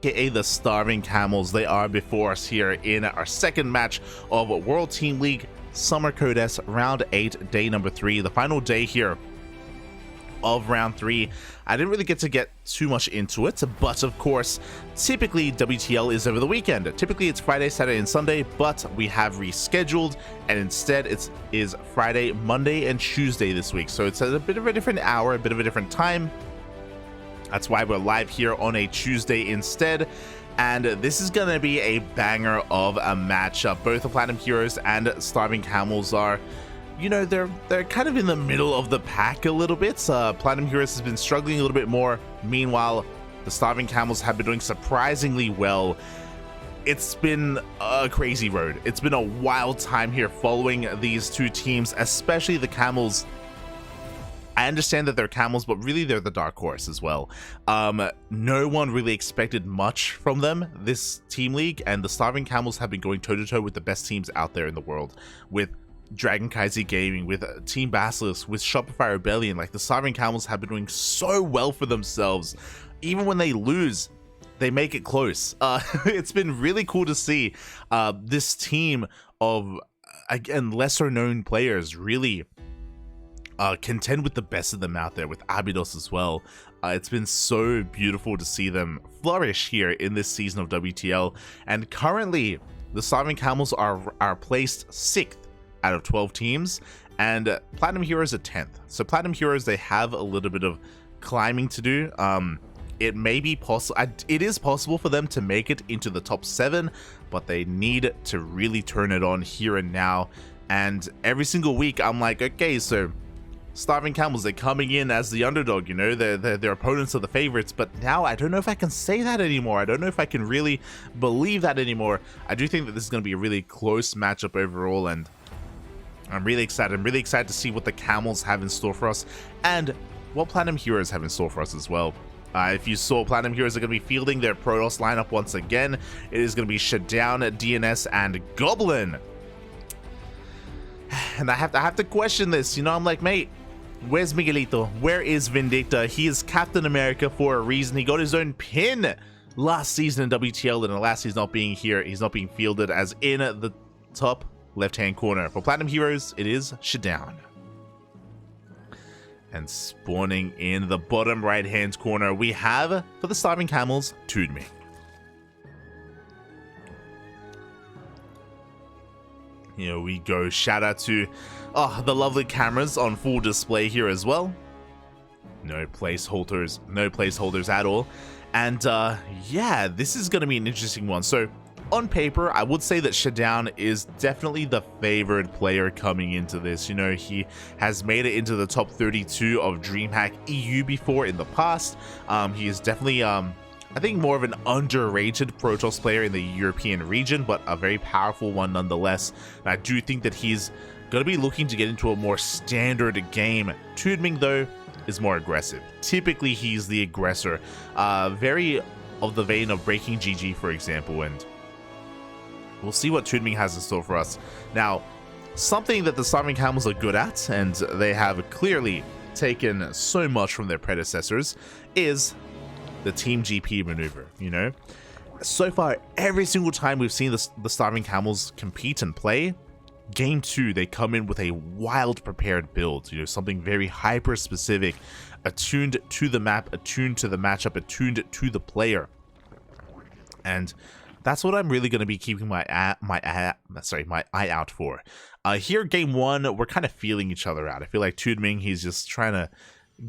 aka the Starving Camels. They are before us here in our second match of World Team League Summer Codes Round 8, day number 3, the final day here of Round 3. I didn't really get to get too much into it, but of course, typically WTL is over the weekend. Typically it's Friday, Saturday, and Sunday, but we have rescheduled, and instead it is Friday, Monday, and Tuesday this week. So it's a bit of a different hour, a bit of a different time. That's why we're live here on a Tuesday instead. And this is going to be a banger of a matchup. Both the Platinum Heroes and Starving Camels are, you know, they're kind of in the middle of the pack a little bit. Platinum Heroes has been struggling a little bit more. Meanwhile, the Starving Camels have been doing surprisingly well. It's been a crazy road. It's been a wild time here following these two teams, especially the Camels. I understand that they're Camels, but really they're the dark horse as well. No one really expected much from them this team league, and the Starving Camels have been going toe-to-toe with the best teams out there in the world, with DragonKy Gaming, with Team Basilisk, with Shopify Rebellion. Like, the Starving Camels have been doing so well for themselves. Even when they lose, they make it close. It's been really cool to see this team of, again, lesser known players really contend with the best of them out there, with Abydos as well. It's been so beautiful to see them flourish here in this season of WTL, and currently the Starving Camels are placed 6th out of 12 teams, and Platinum Heroes are 10th. So Platinum Heroes, they have a little bit of climbing to do. It may be possible, it is possible for them to make it into the top 7, but they need to really turn it on here and now. And every single week I'm like, okay, so Starving Camels, they're coming in as the underdog, you know, their opponents are the favorites, but now I don't know if I can say that anymore. I don't know if I can really believe that anymore. I do think that this is going to be a really close matchup overall, and I'm really excited. I'm really excited to see what the Camels have in store for us, and what Platinum Heroes have in store for us as well. If you saw, Platinum Heroes are going to be fielding their Protoss lineup once again. It is going to be ShaDoWn, DNS, and Goblin. And I have to question this, you know, I'm like, mate, where's Miguelito? Where is Vindicta? He is Captain America for a reason. He got his own pin last season in WTL, and alas, he's not being here. He's not being fielded as in the top left-hand corner. For Platinum Heroes, it is ShaDoWn. And spawning in the bottom right-hand corner, we have, for the Starving Camels, TooDming. Here we go. Shout out to the lovely cameras on full display here as well. No placeholders at all. And yeah, this is going to be an interesting one. So on paper, I would say that ShaDoWn is definitely the favored player coming into this. You know, he has made it into the top 32 of DreamHack EU before in the past. He is definitely I think more of an underrated Protoss player in the European region, but a very powerful one nonetheless. And I do think that he's going to be looking to get into a more standard game. TooDming, though, is more aggressive. Typically, he's the aggressor. Very of the vein of Breaking GG, for example, and we'll see what TooDming has in store for us. Now, something that the Starving Camels are good at, and they have clearly taken so much from their predecessors, is the Team GP maneuver. You know, so far every single time we've seen the Starving Camels compete and play, game 2 they come in with a wild prepared build, you know, something very hyper specific, attuned to the map, attuned to the matchup, attuned to the player. And that's what I'm really going to be keeping my eye out for. Here, game 1, we're kind of feeling each other out. I feel like TooDming, he's just trying to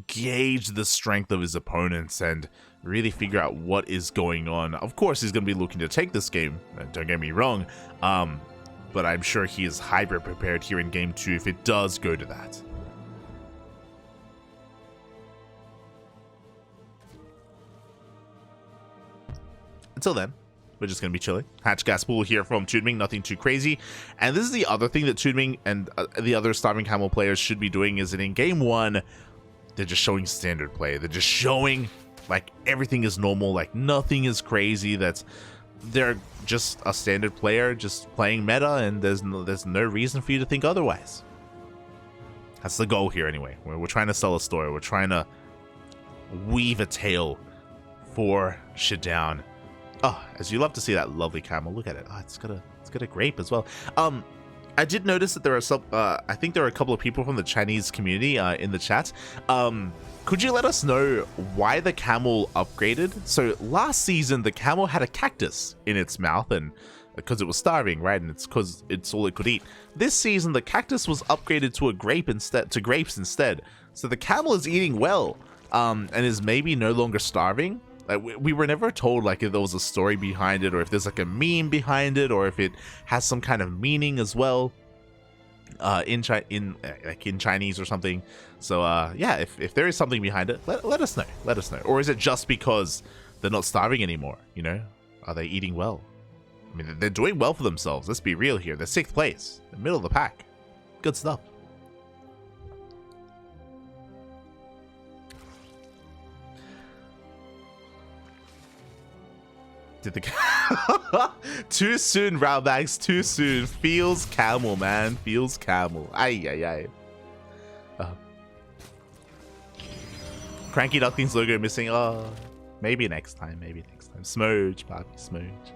gauge the strength of his opponents and really figure out what is going on. Of course, he's going to be looking to take this game, don't get me wrong, but I'm sure he is hyper prepared here in game 2 if it does go to that. Until then, we're just going to be chilling. Hatch gas pool here from TooDming, nothing too crazy. And this is the other thing that TooDming and the other Starving Camel players should be doing, is that in game 1, they're just showing standard play. They're just showing like everything is normal, like nothing is crazy. They're just a standard player, just playing meta, and there's no reason for you to think otherwise. That's the goal here anyway. We're trying to sell a story. We're trying to weave a tale for ShaDoWn Oh, as you love to see that lovely camel. Look at it. Oh, it's got a grape as well. I did notice that there are some. I think there are a couple of people from the Chinese community in the chat. Could you let us know why the camel upgraded? So last season, the camel had a cactus in its mouth, and because it was starving, right? And it's because it's all it could eat. This season, the cactus was upgraded to a grape instead, to grapes instead. So the camel is eating well, and is maybe no longer starving. Like, we were never told like if there was a story behind it, or if there's like a meme behind it, or if it has some kind of meaning as well, in Chinese or something. So yeah, if there is something behind it, let us know. Let us know. Or is it just because they're not starving anymore? You know, are they eating well? I mean, they're doing well for themselves. Let's be real here. They're 6th place, the middle of the pack. Good stuff. Did the too soon, Roundbags, too soon. Feels camel, man. Feels camel. Ay. CranKy Ducklings logo missing. Oh, maybe next time. Maybe next time. Smooge, Bobby, smooge.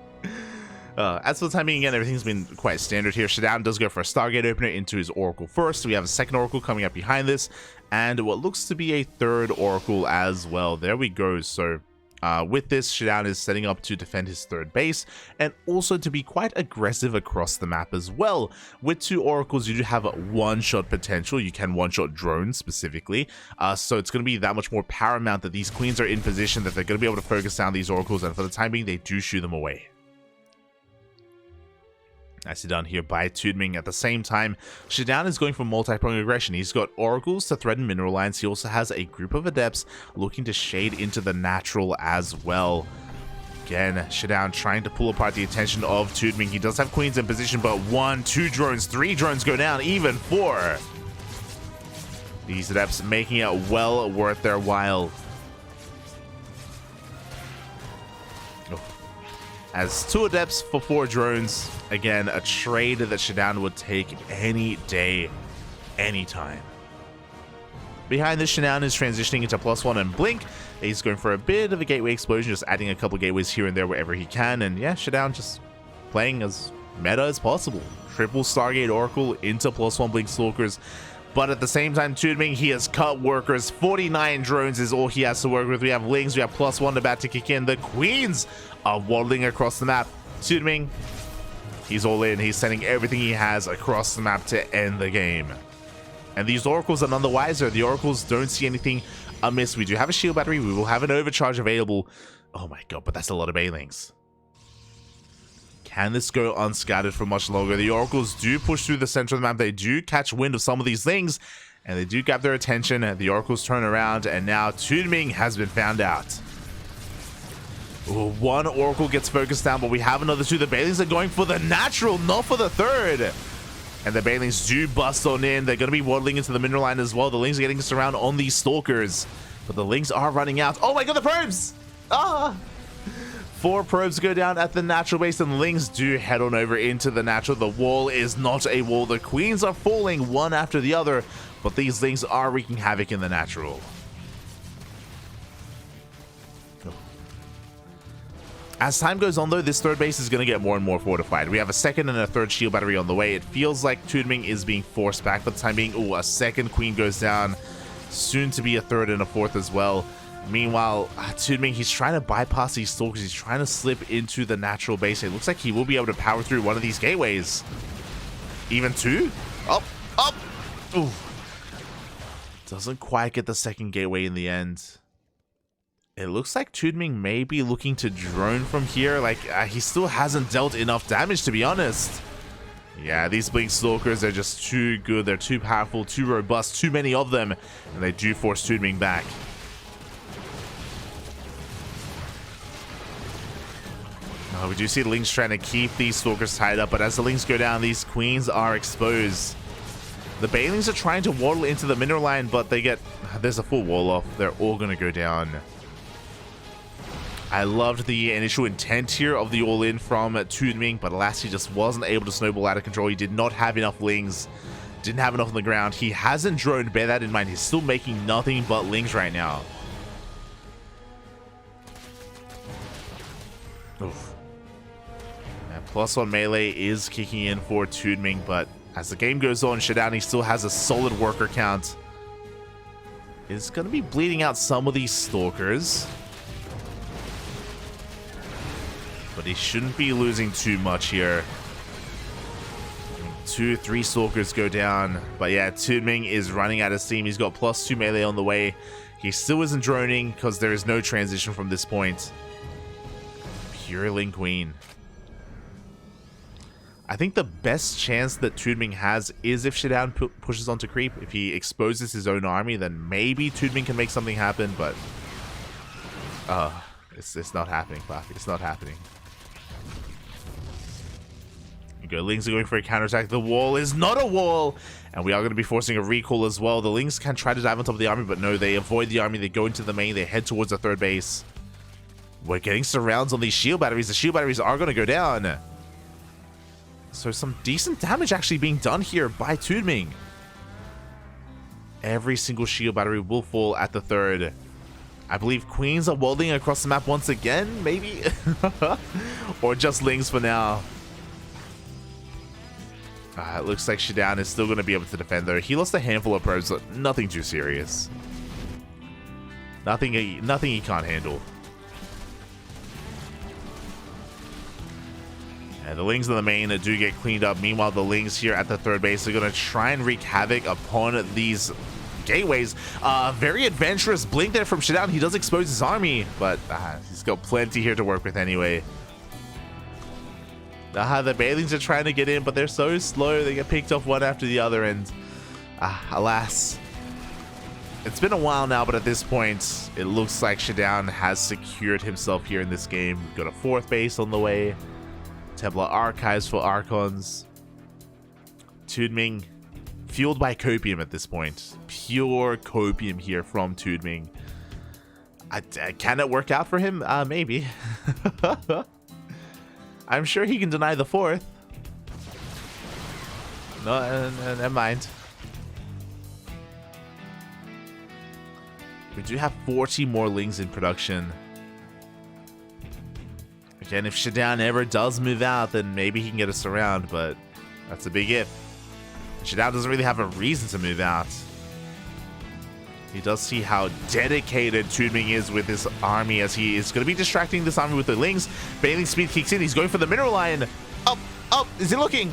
As for the time being, again, everything's been quite standard here. ShaDoWn does go for a Stargate opener into his Oracle first. We have a second Oracle coming up behind this, and what looks to be a third Oracle as well. There we go. So with this, ShaDoWn is setting up to defend his third base, and also to be quite aggressive across the map as well. With 2 Oracles, you do have one-shot potential. You can one-shot drones specifically, so it's going to be that much more paramount that these Queens are in position that they're going to be able to focus down these Oracles, and for the time being, they do shoo them away. Nicely done here by TooDming. At the same time, ShaDoWn is going for multi-pronged aggression. He's got Oracles to threaten mineral lines. He also has a group of Adepts looking to shade into the natural as well. Again, ShaDoWn trying to pull apart the attention of TooDming. He does have Queens in position, but 1, 2 drones, 3 drones go down, even 4. These Adepts making it well worth their while. As 2 Adepts for 4 drones. Again, a trade that ShaDoWn would take any day, anytime. Behind this, ShaDoWn is transitioning into +1 and Blink. He's going for a bit of a gateway explosion, just adding a couple of gateways here and there wherever he can. And yeah, ShaDoWn just playing as meta as possible. Triple Stargate Oracle into +1 Blink Stalkers. But at the same time, TooDming, he has cut workers. 49 drones is all he has to work with. We have Lings, we have +1 about to kick in. The Queens are waddling across the map. TooDming, he's all in. He's sending everything he has across the map to end the game. And these Oracles are none the wiser. The Oracles don't see anything amiss. We do have a shield battery. We will have an overcharge available. Oh my god, but that's a lot of Banelings. Can this go unscattered for much longer? The Oracles do push through the center of the map. They do catch wind of some of these things, and they do grab their attention. The Oracles turn around, and now TooDming has been found out. Ooh, 1 Oracle gets focused down, but we have another 2. The Banelings are going for the natural, not for the third. And the Banelings do bust on in. They're going to be waddling into the mineral line as well. The Lings are getting surrounded on these Stalkers, but the Lings are running out. Oh my god, the probes! Ah! 4 probes go down at the natural base, and Lings do head on over into the natural. The wall is not a wall. The Queens are falling one after the other, but these Lings are wreaking havoc in the natural. As time goes on, though, this third base is going to get more and more fortified. We have a second and a third shield battery on the way. It feels like TooDming is being forced back for the time being. Ooh, a second Queen goes down. Soon to be a third and a fourth as well. Meanwhile, TooDming, he's trying to bypass these Stalkers. He's trying to slip into the natural base. It looks like he will be able to power through one of these gateways. Even 2? Up, up! Ooh. Doesn't quite get the second gateway in the end. It looks like TooDming may be looking to drone from here. Like, he still hasn't dealt enough damage, to be honest. Yeah, these Blink Stalkers are just too good. They're too powerful, too robust, too many of them. And they do force TooDming back. We do see the Lings trying to keep these Stalkers tied up, but as the Lings go down, these Queens are exposed. The Banelings are trying to waddle into the mineral line, but they get... There's a full wall off. They're all going to go down. I loved the initial intent here of the all-in from TooDming, but alas, he just wasn't able to snowball out of control. He did not have enough Lings. Didn't have enough on the ground. He hasn't droned, bear that in mind. He's still making nothing but Lings right now. Oof. And +1 melee is kicking in for TooDming, but as the game goes on, ShaDoWn, he still has a solid worker count. Is going to be bleeding out some of these stalkers, but he shouldn't be losing too much here. 2, 3 stalkers go down, but yeah, TooDming is running out of steam. He's got +2 melee on the way. He still isn't droning because there is no transition from this point. Pure Link Queen. I think the best chance that TooDming has is if ShaDoWn pushes onto creep. If he exposes his own army, then maybe TooDming can make something happen, but it's not happening, Clappy. It's not happening. Go. Lings are going for a counterattack. The wall is not a wall, and we are going to be forcing a recall as well. The Lings can try to dive on top of the army, but no, they avoid the army. They go into the main. They head towards the third base. We're getting surrounds on these shield batteries. The shield batteries are going to go down. So some decent damage actually being done here by TooDming. Every single shield battery will fall at the third. I believe Queens are welding across the map once again, maybe? Or just Lings for now. It looks like ShaDoWn is still going to be able to defend, though. He lost a handful of probes, but nothing too serious. Nothing he can't handle. And the Lings in the main do get cleaned up. Meanwhile, the Lings here at the third base are going to try and wreak havoc upon these gateways. Very adventurous blink there from ShaDoWn. He does expose his army, but he's got plenty here to work with anyway. The Banelings are trying to get in, but they're so slow. They get picked off one after the other, and alas. It's been a while now, but at this point, it looks like ShaDoWn has secured himself here in this game. We've got a fourth base on the way. Templar Archives for Archons. TooDming, fueled by copium at this point. Pure copium here from TooDming. Can it work out for him? Maybe. I'm sure he can deny the fourth. No, never mind. We do have 40 more Lings in production. Again, if ShaDoWn ever does move out, then maybe he can get us around, but that's a big if. ShaDoWn doesn't really have a reason to move out. He does see how dedicated TooDming is with his army, as he is going to be distracting this army with the Lings. Baneling speed kicks in. He's going for the mineral line. Up. Is he looking?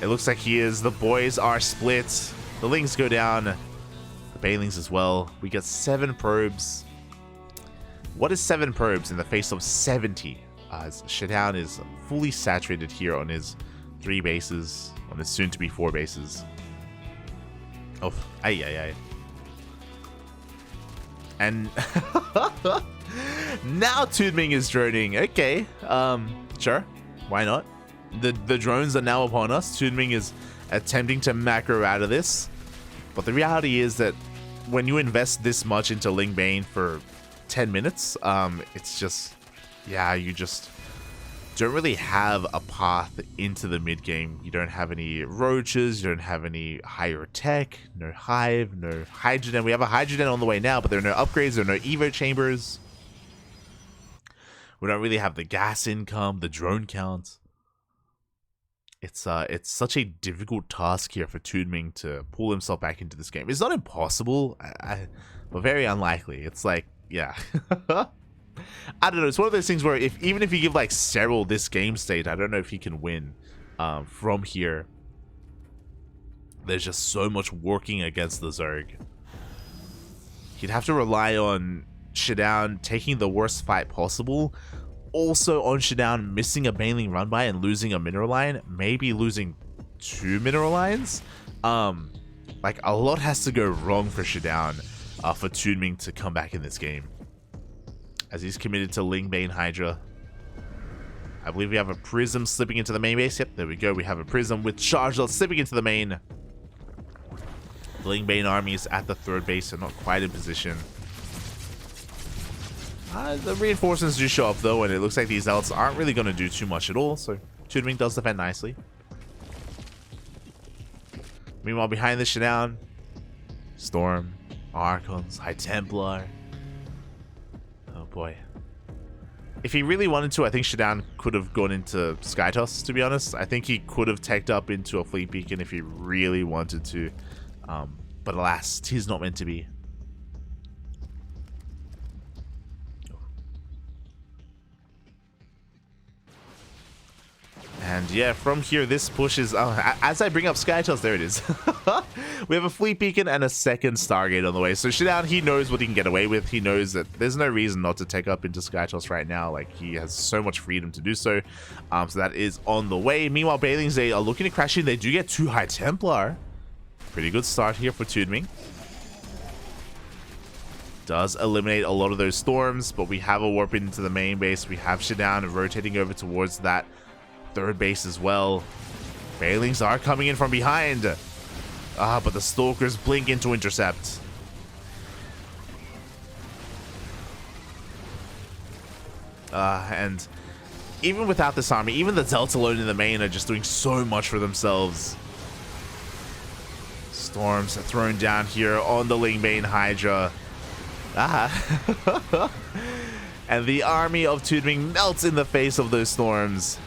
It looks like he is. The boys are split. The Lings go down. The Banelings as well. We got 7 probes. What is 7 probes in the face of 70? As ShaDoWn is fully saturated here on his 3 bases, on his soon-to-be 4 bases. Oh, aye. And now TooDming is droning. Okay, sure, why not? The drones are now upon us. TooDming is attempting to macro out of this, but the reality is that when you invest this much into Ling Bane for 10 minutes, it's just, yeah, you just don't really have a path into the mid game. You don't have any roaches, you don't have any higher tech, no hive, no hydrogen. We have a hydrogen on the way now, but there are no upgrades, there are no evo chambers. We don't really have the gas income, the drone count. It's such a difficult task here for TooDming to pull himself back into this game. It's not impossible, but very unlikely. It's like, yeah. I don't know. It's one of those things where even if you give like Cyril this game state, I don't know if he can win from here. There's just so much working against the Zerg. He'd have to rely on ShaDoWn taking the worst fight possible. Also on ShaDoWn missing a Baneling run by and losing a mineral line. Maybe losing 2 mineral lines. Like a lot has to go wrong for ShaDoWn for TooDming to come back in this game. As he's committed to Ling Bane Hydra. I believe we have a Prism slipping into the main base. Yep, there we go. We have a Prism with Charged slipping into the main. The Ling Bane army is at the third base, so not quite in position. The reinforcements do show up though, and it looks like these Zealots aren't really going to do too much at all, so TooDming does defend nicely. Meanwhile, behind the ShaDoWn, Storm, Archons, High Templar. Oh boy. If he really wanted to, I think ShaDoWn could have gone into Skytoss, to be honest. I think he could have teched up into a Fleet Beacon if he really wanted to. But alas, 'tis not meant to be. And yeah, from here, this push is... as I bring up Skytoss, there it is. We have a Fleet Beacon and a second Stargate on the way. So ShaDoWn, he knows what he can get away with. He knows that there's no reason not to take up into Skytoss right now. Like, he has so much freedom to do so. So that is on the way. Meanwhile, Bailings, they are looking to crash in. They do get 2 High Templar. Pretty good start here for TooDming. Does eliminate a lot of those storms, but we have a warp into the main base. We have ShaDoWn rotating over towards that third base as well. Bailings are coming in from behind. But the Stalkers blink into intercept. And even without this army, even the Delta alone in the main are just doing so much for themselves. Storms are thrown down here on the Lingbane Hydra. And the army of TooDming melts in the face of those storms.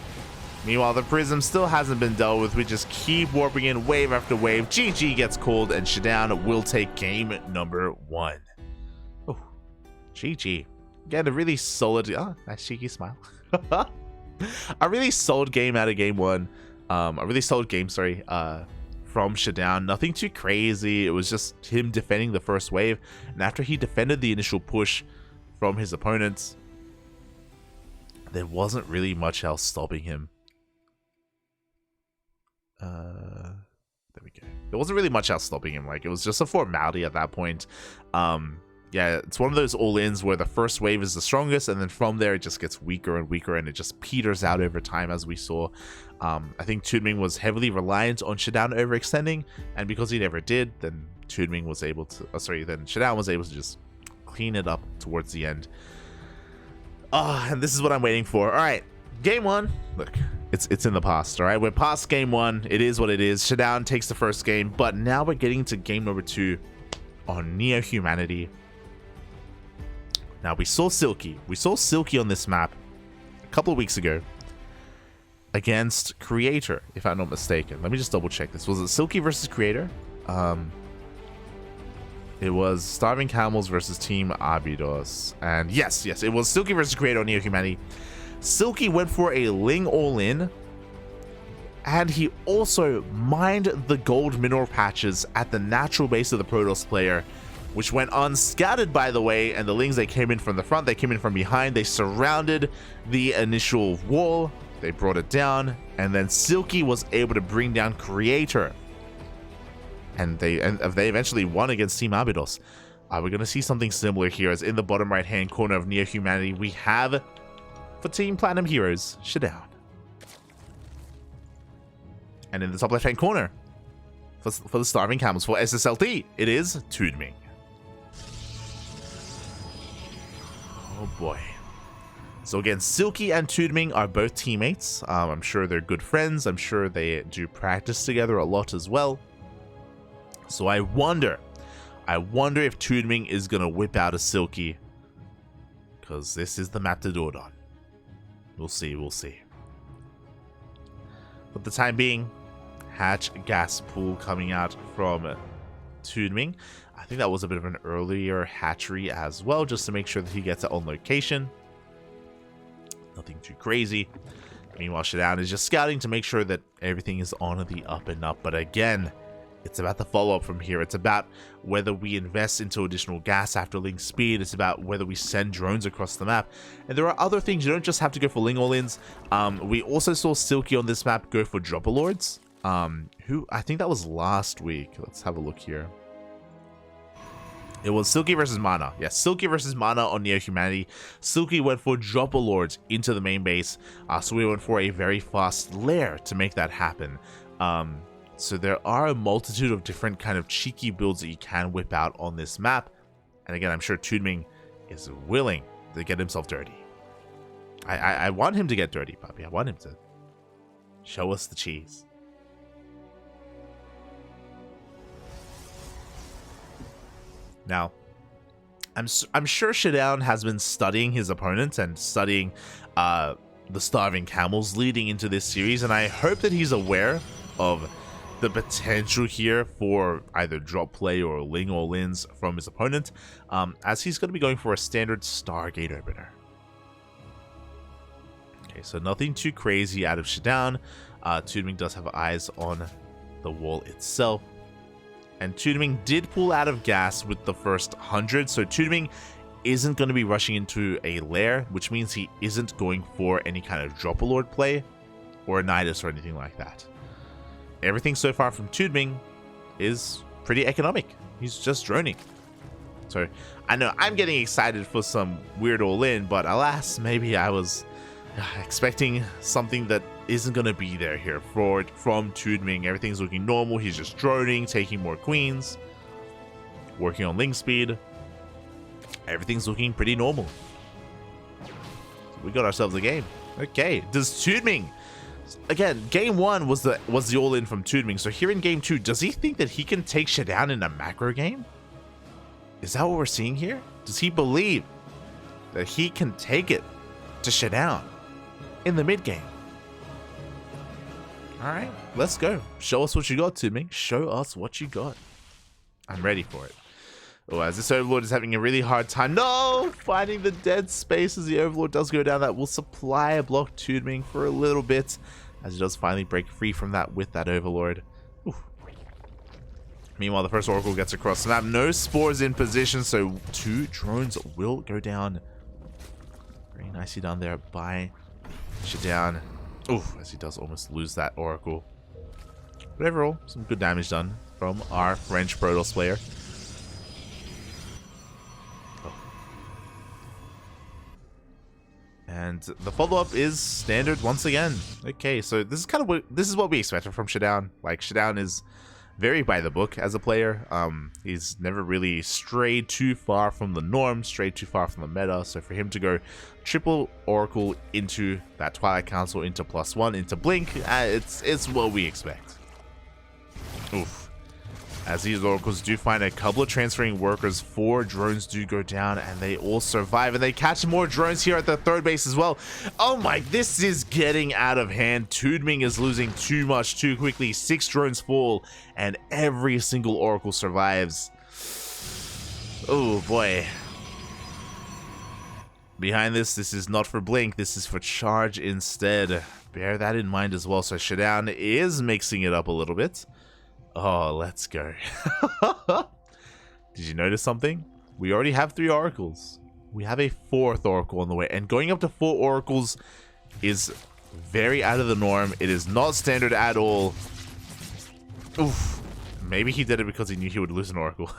Meanwhile, the Prism still hasn't been dealt with. We just keep warping in wave after wave. GG gets called, and ShaDoWn will take game number 1. Oh, GG. Again, a really solid... Oh, nice cheeky smile. A really solid game out of game 1. A really solid game, sorry, from ShaDoWn. Nothing too crazy. It was just him defending the first wave. And after he defended the initial push from his opponents, there wasn't really much else stopping him. There we go. There wasn't really much else stopping him. Like, it was just a formality at that point. Yeah, it's one of those all-ins where the first wave is the strongest, and then from there it just gets weaker and weaker, and it just peters out over time, as we saw. I think TooDming was heavily reliant on ShaDoWn overextending, and because he never did, then TooDming was able to... then ShaDoWn was able to just clean it up towards the end. And this is what I'm waiting for. All right, game 1. Look, it's in the past, all right? We're past game 1. It is what it is. ShaDoWn takes the first game, but now we're getting to game number 2 on Neo-Humanity. Now, we saw Silky. We saw Silky on this map a couple of weeks ago against Creator, if I'm not mistaken. Let me just double check this. Was it Silky versus Creator? It was Starving Camels versus Team Abydos. And yes, it was Silky versus Creator on Neo-Humanity. Silky went for a Ling all-in, and he also mined the gold mineral patches at the natural base of the Protoss player, which went unscattered, by the way. And the Lings, they came in from the front, they came in from behind, they surrounded the initial wall, they brought it down, and then Silky was able to bring down Creator. And they eventually won against Team Abydos. We're going to see something similar here, as in the bottom right-hand corner of Neo-Humanity, we have, for Team Platinum Heroes, ShaDoWn. And in the top left-hand corner, for the Starving Camels, for SSLT, it is TooDming. Oh boy. So again, Silky and TooDming are both teammates. I'm sure they're good friends. I'm sure they do practice together a lot as well. So I wonder if TooDming is going to whip out a Silky, because this is the map to do it on. We'll see. For the time being, Hatch Gas Pool coming out from TooDming. I think that was a bit of an earlier hatchery as well, just to make sure that he gets it on location. Nothing too crazy. Meanwhile, ShaDoWn is just scouting to make sure that everything is on the up and up. But again, it's about the follow-up from here. It's about whether we invest into additional gas after Ling speed. It's about whether we send drones across the map. And there are other things. You don't just have to go for Ling all-ins. We also saw Silky on this map go for Dropper Lords. Who, I think that was last week. Let's have a look here. It was Silky versus Mana. Yes, Silky versus Mana on Neo-Humanity. Silky went for Dropper Lords into the main base. So we went for a very fast lair to make that happen. So there are a multitude of different kind of cheeky builds that you can whip out on this map. And again, I'm sure TooDming is willing to get himself dirty. I want him to get dirty, puppy. I want him to show us the cheese. Now, I'm sure ShaDoWn has been studying his opponents and studying the starving camels leading into this series, and I hope that he's aware of the potential here for either drop play or ling or lins from his opponent, as he's going to be going for a standard Stargate opener. Okay, so nothing too crazy out of ShaDoWn. TooDming does have eyes on the wall itself, and TooDming did pull out of gas with the first 100, so TooDming isn't going to be rushing into a lair, which means he isn't going for any kind of drop-a-lord play or a Nidus or anything like that. Everything so far from TooDming is pretty economic. He's just droning. So I know I'm getting excited for some weird all-in, but alas, maybe I was expecting something that isn't going to be there here from TooDming. Everything's looking normal. He's just droning, taking more queens, working on ling speed. Everything's looking pretty normal. We got ourselves a game. Okay, does TooDming... Again, game 1 was the all-in from TooDming, so here in game 2, does he think that he can take ShaDoWn in a macro game? Is that what we're seeing here? Does he believe that he can take it to ShaDoWn in the mid game? Alright, let's go. Show us what you got, TooDming. Show us what you got. I'm ready for it. Oh, as this Overlord is having a really hard time. No! Finding the dead space as the Overlord does go down. That will supply a block TooDming for a little bit, as he does finally break free from that with that Overlord. Ooh. Meanwhile, the first Oracle gets across the map. No spores in position, so 2 drones will go down. Very nicely done there by ShaDoWn. Ooh, as he does almost lose that Oracle. But overall, some good damage done from our French Protoss player. And the follow-up is standard once again. Okay, so this is what we expected from ShaDoWn. Like, ShaDoWn is very by the book as a player. He's never really strayed too far from the norm, strayed too far from the meta. So for him to go triple Oracle into that Twilight Council, into +1, into Blink, it's what we expect. Oof. As these Oracles do find a couple of transferring workers, 4 drones do go down, and they all survive, and they catch more drones here at the third base as well. Oh my, this is getting out of hand. TooDming is losing too much too quickly. 6 drones fall, and every single Oracle survives. Oh boy. Behind this is not for Blink, this is for Charge instead. Bear that in mind as well. So ShaDoWn is mixing it up a little bit. Oh, let's go. Did you notice something? We already have 3 Oracles. We have a 4th Oracle on the way. And going up to 4 Oracles is very out of the norm. It is not standard at all. Oof. Maybe he did it because he knew he would lose an Oracle.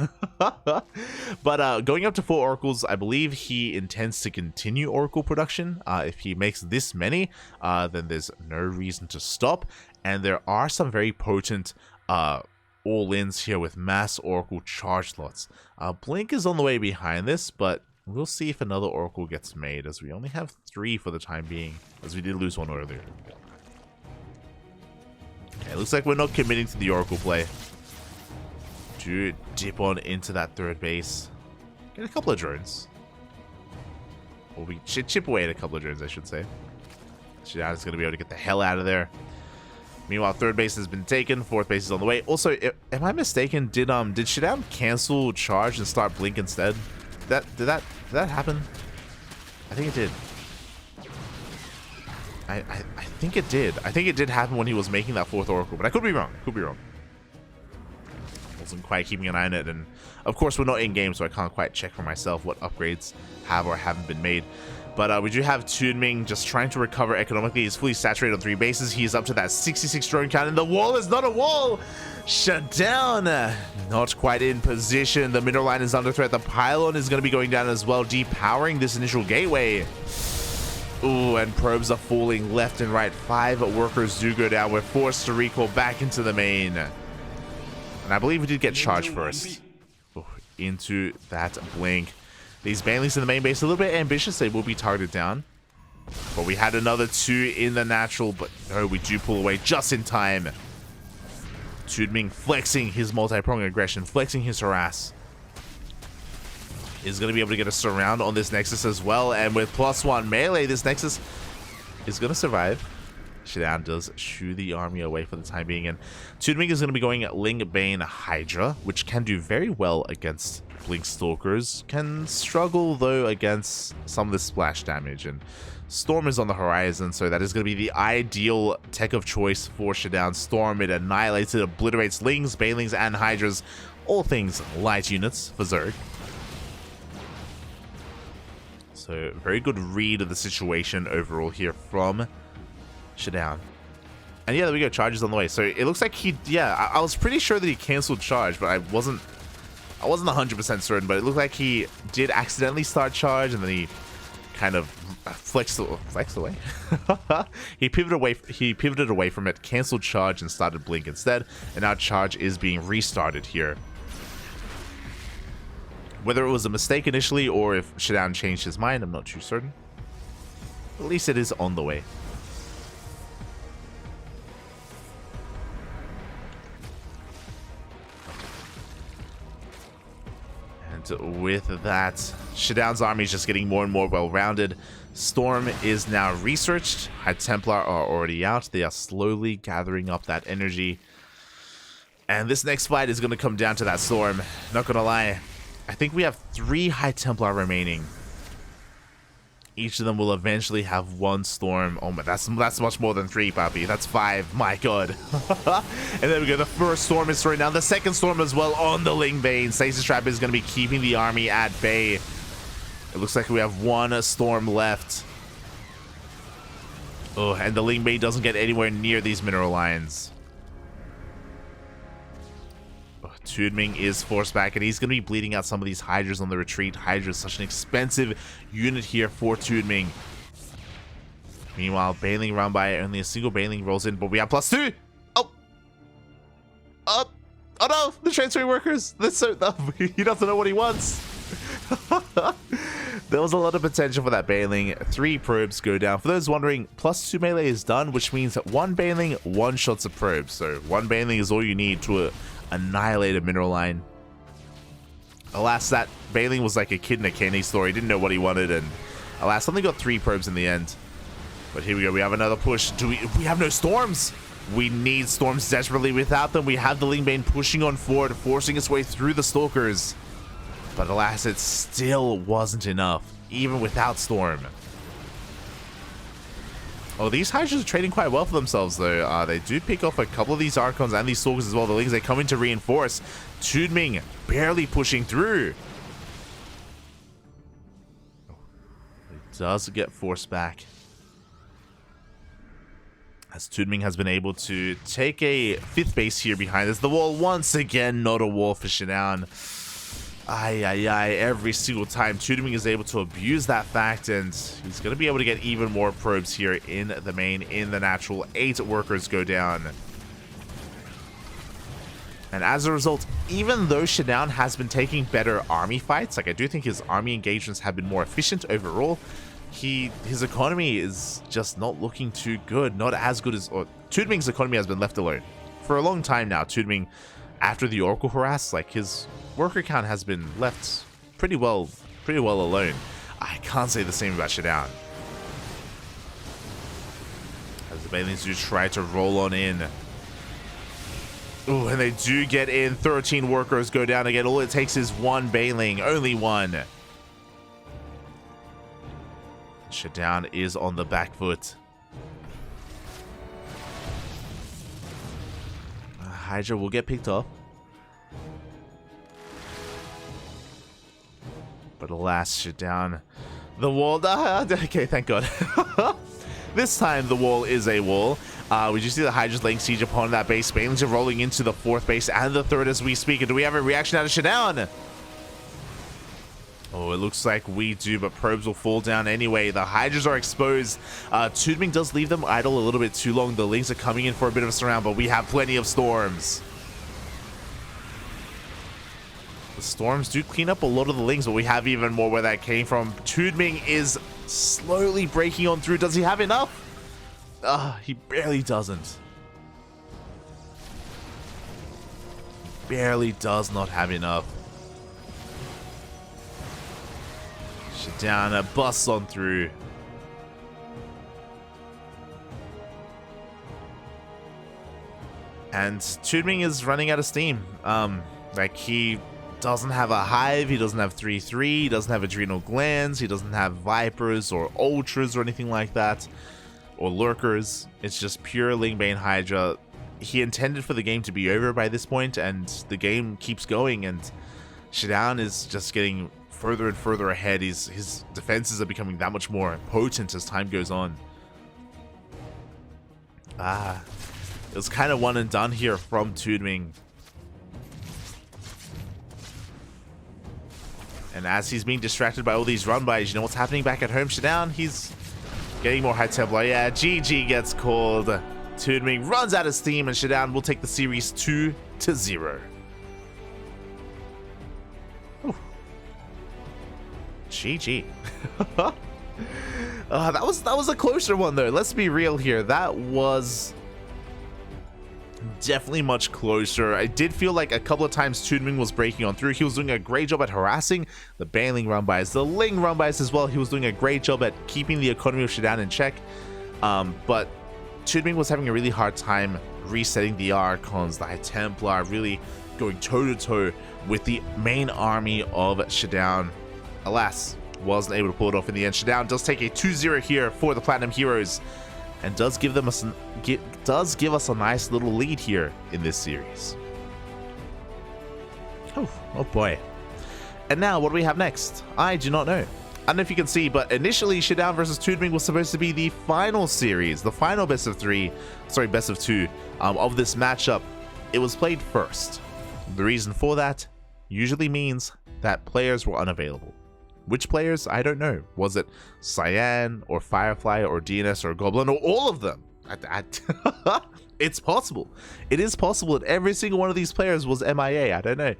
But going up to 4 Oracles, I believe he intends to continue Oracle production. If he makes this many, then there's no reason to stop. And there are some very potent all-ins here with mass Oracle charge slots. Blink is on the way behind this, but we'll see if another Oracle gets made, as we only have 3 for the time being, as we did lose one earlier. Okay, looks like we're not committing to the Oracle play. To dip on into that third base. Get a couple of drones. Or we chip away at a couple of drones, I should say. ShaDoWn is going to be able to get the hell out of there. Meanwhile, third base has been taken, 4th base is on the way. Also, am I mistaken? Did ShaDoWn cancel Charge and start Blink instead? Did that happen? I think it did. I think it did. I think it did happen when he was making that 4th Oracle, but I could be wrong. Could be wrong. Wasn't quite keeping an eye on it, and of course we're not in game, so I can't quite check for myself what upgrades have or haven't been made. But we do have TooDming just trying to recover economically. He's fully saturated on 3 bases. He's up to that 66 drone count, and the wall is not a wall. ShaDoWn not quite in position. The middle line is under threat. The pylon is going to be going down as well, depowering this initial gateway. Ooh, and probes are falling left and right. 5 workers do go down. We're forced to recall back into the main. And I believe we did get charged first. Ooh, into that Blink. These Banelings in the main base, a little bit ambitious. They will be targeted down. But we had another 2 in the natural, but no, we do pull away just in time. TooDming flexing his multi-pronged aggression, flexing his harass. is going to be able to get a surround on this Nexus as well. And with +1 melee, this Nexus is going to survive. ShaDoWn does shoo the army away for the time being. And TooDming is going to be going Ling Bane Hydra, which can do very well against Blink Stalkers. Can struggle, though, against some of the splash damage. And Storm is on the horizon, so that is going to be the ideal tech of choice for ShaDoWn. Storm, it annihilates, it obliterates Lings, Banelings, and Hydras. All things light units for Zerg. So, very good read of the situation overall here from ShaDoWn. And yeah, there we go, charges on the way. So it looks like he, yeah, I was pretty sure that he cancelled charge, but I wasn't 100% certain, but it looked like he did accidentally start charge and then he kind of flexed away. he pivoted away from it, cancelled charge and started blink instead, and now charge is being restarted here. Whether it was a mistake initially or if ShaDoWn changed his mind, I'm not too certain. At least it is on the way. With that, ShaDoWn's army is just getting more and more well-rounded. Storm is now researched. High Templar are already out. They are slowly gathering up that energy. And this next fight is going to come down to that Storm. Not going to lie, I think we have 3 High Templar remaining. Each of them will eventually have 1 Storm. Oh my, that's much more than 3, Papi. That's 5. My god. And there we go. The first Storm is right now. The second Storm as well on the Ling Bane. Stasis Trap is going to be keeping the army at bay. It looks like we have 1 Storm left. Oh, and the Ling Bane doesn't get anywhere near these mineral lines. TooDming is forced back, and he's going to be bleeding out some of these Hydras on the retreat. Hydra is such an expensive unit here for TooDming. Meanwhile, Baneling round by, only a single Baneling rolls in, but we have +2! Oh! Oh! Oh no! The transferring workers! That's so... he doesn't know what he wants! There was a lot of potential for that Baneling. 3 probes go down. For those wondering, +2 melee is done, which means that 1 Baneling, 1 shots a probe. So 1 Baneling is all you need to annihilate a mineral line. Alas, that Baneling was like a kid in a candy store. He didn't know what he wanted, and alas, only got 3 probes in the end. But here we go. We have another push. We have no Storms. We need Storms desperately. Without them, we have the Ling Bane pushing on forward, forcing its way through the Stalkers. But alas, it still wasn't enough, even without Storm. Oh, these Hydras are trading quite well for themselves, though. They do pick off a couple of these Archons and these Stalkers as well. The Lings, they come in to reinforce. TooDming barely pushing through. It does get forced back, as TooDming has been able to take a 5th base here behind us. The wall once again, not a wall for ShaDoWn. Every single time TooDming is able to abuse that fact, and he's going to be able to get even more probes here in the main, in the natural. 8 workers go down. And as a result, even though ShaDoWn has been taking better army fights, like I do think his army engagements have been more efficient overall, his economy is just not looking too good, not as good as... TooDming's economy has been left alone. For a long time now, TooDming, after the Oracle harass, like his worker count has been left pretty well alone. I can't say the same about ShaDoWn, as the Banelings do try to roll on in. Ooh, and they do get in. 13 workers go down again. All it takes is 1 Baneling, only 1. ShaDoWn is on the back foot. Hydra will get picked off. But alas, ShaDoWn. The wall... okay, thank God. This time, the wall is a wall. We just see the Hydra's laying siege upon that base. Banelings are rolling into the 4th base and the 3rd as we speak. And do we have a reaction out of ShaDoWn? Oh, it looks like we do, but probes will fall down anyway. The Hydras are exposed. TooDming does leave them idle a little bit too long. The Lings are coming in for a bit of a surround, but we have plenty of Storms. The Storms do clean up a lot of the Lings, but we have even more where that came from. TooDming is slowly breaking on through. Does he have enough? He barely doesn't. Barely does not have enough. ShaDoWn busts on through. And TooDming is running out of steam. Like, he doesn't have a Hive, he doesn't have 3-3, he doesn't have Adrenal Glands, he doesn't have Vipers or Ultras or anything like that, or Lurkers. It's just pure Lingbane Hydra. He intended for the game to be over by this point, and the game keeps going, and ShaDoWn is just getting further and further ahead. His defenses are becoming that much more potent as time goes on. It was kind of one and done here from TooDming. And as he's being distracted by all these run-bys, you know what's happening back at home? ShaDoWn, he's getting more high Templar. Yeah, GG gets called. TooDming runs out of steam, and ShaDoWn will take the series 2-0. GG. That was a closer one, though. Let's be real here. That was definitely much closer. I did feel like a couple of times TooDming was breaking on through. He was doing a great job at harassing the Baneling run-bys, the Ling run-bys as well. He was doing a great job at keeping the economy of ShaDoWn in check. But TooDming was having a really hard time resetting the Archons, the High Templar, really going toe-to-toe with the main army of ShaDoWn. Alas, wasn't able to pull it off in the end. ShaDoWn does take a 2-0 here for the Platinum Heroes, and does give us a nice little lead here in this series. Oh boy. And now, what do we have next? I do not know. I don't know if you can see, but initially ShaDoWn versus TooDming was supposed to be the final series, the final best of two of this matchup. It was played first. The reason for that usually means that players were unavailable. Which players? I don't know. Was it Cyan or Firefly or DNS or Goblin or all of them? It's possible. It is possible that every single one of these players was MIA. I don't know.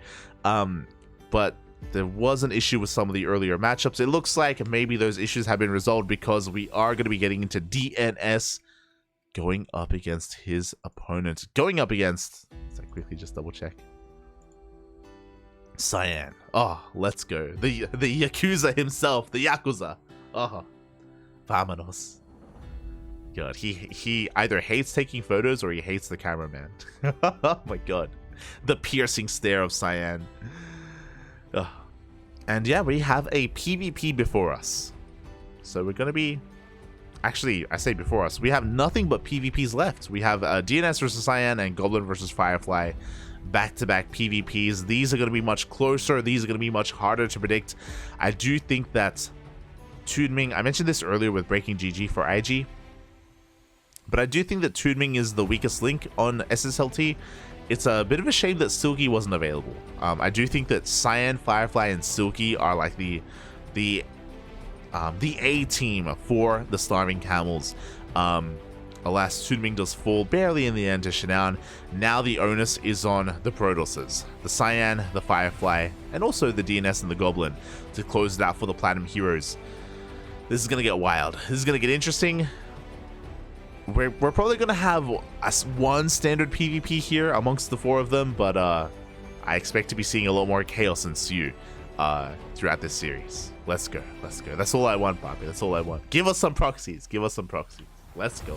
But there was an issue with some of the earlier matchups. It looks like maybe those issues have been resolved, because we are going to be getting into DNS going up against his opponent. Going up against... Let's quickly just double check. Cyan. Oh, let's go. The Yakuza himself, the Yakuza. Oh, vamonos. God, he either hates taking photos or he hates the cameraman. Oh my god. The piercing stare of Cyan. Oh. And yeah, we have a PvP before us. So we're going to be... Actually, I say before us. We have nothing but PvPs left. We have DNS versus Cyan and Goblin versus Firefly. Back-to-back PvPs. These are going to be much closer. These are going to be much harder to predict. I do think that TooDming... I mentioned this earlier with breaking GG for IG. But I do think that TooDming is the weakest link on SSLT. It's a bit of a shame that Silky wasn't available. I do think that Cyan, Firefly, and Silky are like the A team for the Starving Camels. Alas, TooDming does fall barely in the end to ShaDoWn. Now the onus is on the Protosses, the Cyan, the Firefly, and also the DNS and the Goblin to close it out for the Platinum Heroes. This is going to get wild. This is going to get interesting. We're probably going to have one standard PvP here amongst the four of them, but I expect to be seeing a lot more chaos ensue throughout this series. Let's go. Let's go. That's all I want, Bobby. That's all I want. Give us some proxies. Give us some proxies. Let's go.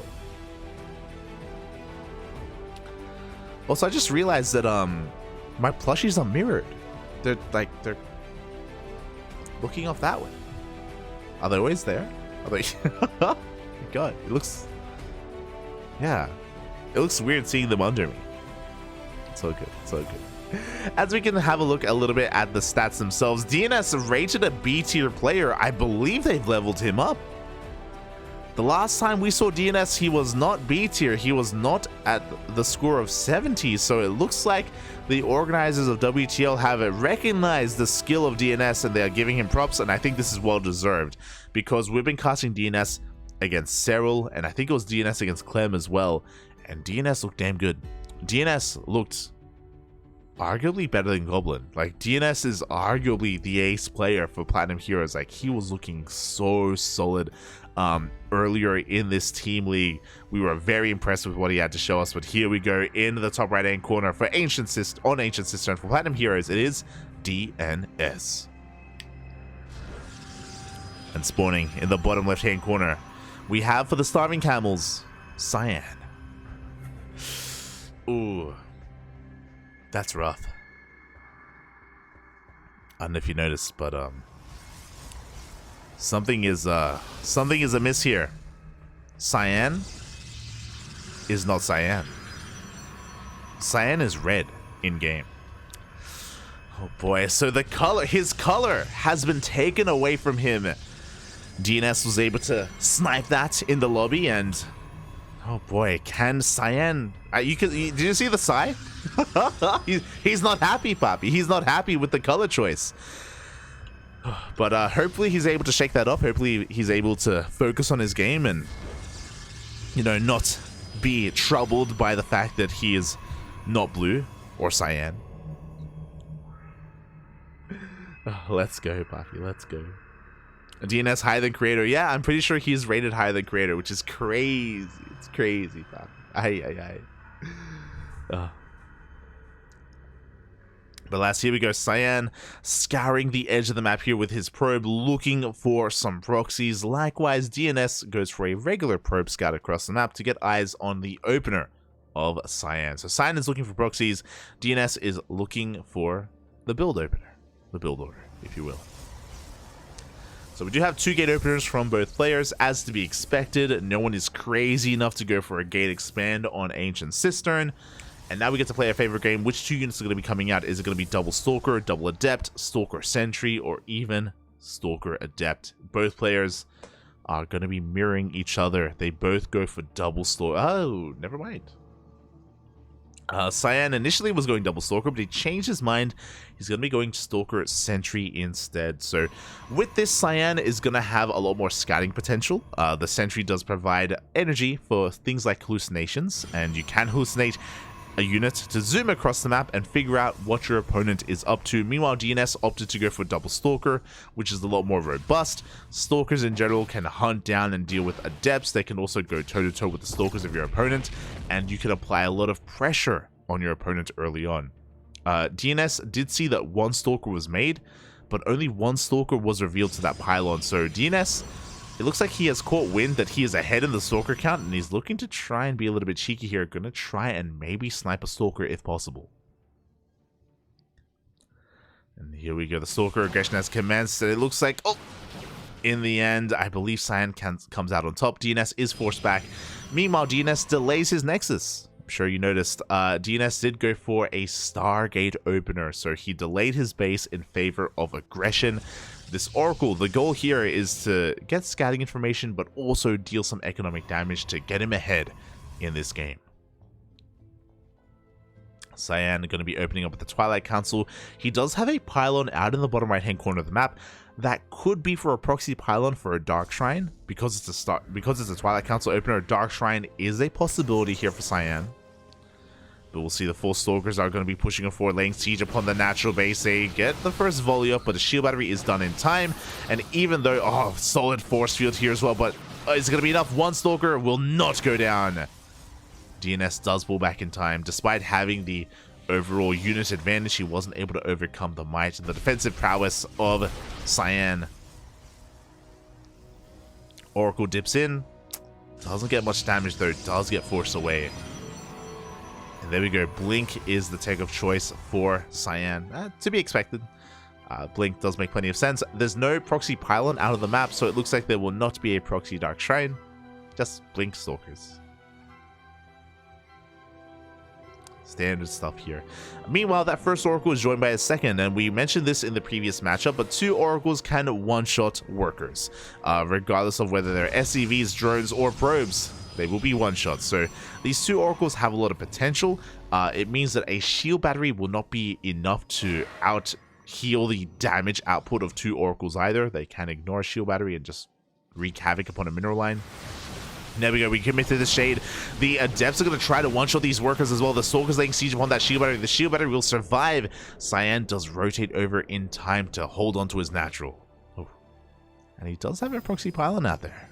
Also, I just realized that my plushies are mirrored. They're looking off that way. Are they always there? Are they? God, it looks... Yeah, it looks weird seeing them under me. So good, so good. As we can have a look a little bit at the stats themselves, DNS rated a B tier player. I believe they've leveled him up. The last time we saw DNS, he was not B tier. He was not at the score of 70. So it looks like the organizers of WTL have recognized the skill of DNS and they are giving him props. And I think this is well deserved, because we've been casting DNS against Cyril, and I think it was DNS against Clem as well, and DNS looked damn good. DNS looked arguably better than Goblin. Like, DNS is arguably the ace player for Platinum Heroes. Like, he was looking so solid earlier in this team league. We were very impressed with what he had to show us, but here we go in the top right hand corner for Ancient Cistern for Platinum Heroes. It is DNS. And spawning in the bottom left-hand corner, we have for the starving camels, Cyan. Ooh. That's rough. I don't know if you noticed, but something is amiss here. Cyan is not Cyan. Cyan is red in game. Oh boy, so his color has been taken away from him. DNS was able to snipe that in the lobby, and oh boy, can Cyan... did you see the sigh? He's not happy, Poppy. He's not happy with the color choice. But hopefully he's able to shake that up. Hopefully he's able to focus on his game and, you know, not be troubled by the fact that he is not blue or Cyan. Let's go, Poppy. Let's go. DNS higher than creator. Yeah, I'm pretty sure he's rated higher than creator, which is crazy. It's crazy, Poppy. Aye. But last, here we go. Cyan scouring the edge of the map here with his probe, looking for some proxies. Likewise, DNS goes for a regular probe scout across the map to get eyes on the opener of Cyan. So Cyan is looking for proxies. DNS is looking for the build opener. The build order, if you will. So we do have 2 gate openers from both players, as to be expected. No one is crazy enough to go for a gate expand on Ancient Cistern. And now we get to play our favorite game. Which 2 units are going to be coming out? Is it going to be double Stalker, double Adept, Stalker Sentry, or even Stalker Adept? Both players are going to be mirroring each other. They both go for double Stalker. Oh, never mind. Cyan initially was going double Stalker, but he changed his mind. He's going to be going Stalker Sentry instead. So with this, Cyan is going to have a lot more scouting potential. The Sentry does provide energy for things like hallucinations, and you can hallucinate a unit to zoom across the map and figure out what your opponent is up to. Meanwhile, DNS opted to go for double Stalker, which is a lot more robust. Stalkers in general can hunt down and deal with Adepts. They can also go toe-to-toe with the Stalkers of your opponent, and you can apply a lot of pressure on your opponent early on. DNS did see that 1 Stalker was made, but only 1 Stalker was revealed to that pylon. So DNS, it looks like he has caught wind that he is ahead in the Stalker count, and he's looking to try and be a little bit cheeky here. Gonna try and maybe snipe a Stalker if possible. And here we go. The Stalker aggression has commenced, and it looks like, oh, in the end, I believe Cyan comes out on top. DNS is forced back. Meanwhile, DNS delays his Nexus. I'm sure you noticed. DNS did go for a Stargate opener, so he delayed his base in favor of aggression. This Oracle, the goal here is to get scouting information, but also deal some economic damage to get him ahead in this game. Cyan going to be opening up with the Twilight Council. He does have a pylon out in the bottom right-hand corner of the map. That could be for a proxy pylon for a Dark Shrine. Because it's a Twilight Council opener, a Dark Shrine is a possibility here for Cyan. But we'll see the 4 Stalkers are going to be pushing forward, laying siege upon the natural base. They get the first volley up, but the shield battery is done in time. And even though, oh, solid force field here as well, but is it going to be enough? 1 Stalker will not go down. DNS does pull back in time. Despite having the overall unit advantage, he wasn't able to overcome the might and the defensive prowess of Cyan. Oracle dips in. Doesn't get much damage though. Does get forced away. And there we go. Blink is the take of choice for Cyan. To be expected. Blink does make plenty of sense. There's no proxy pylon out of the map, so it looks like there will not be a proxy Dark Shrine. Just Blink Stalkers. Standard stuff here. Meanwhile, that first Oracle is joined by a second, and we mentioned this in the previous matchup, but 2 Oracles can one-shot workers. Regardless of whether they're SCVs, drones, or probes, they will be one-shots. So these 2 Oracles have a lot of potential. It means that a shield battery will not be enough to out-heal the damage output of 2 Oracles either. They can ignore a shield battery and just wreak havoc upon a mineral line. There we go, we commit to the shade. The Adepts are going to try to one-shot these workers as well. The Stalker's laying siege upon that shield battery. The shield battery will survive. Cyan does rotate over in time to hold on to his natural. Oh. And he does have a proxy pylon out there.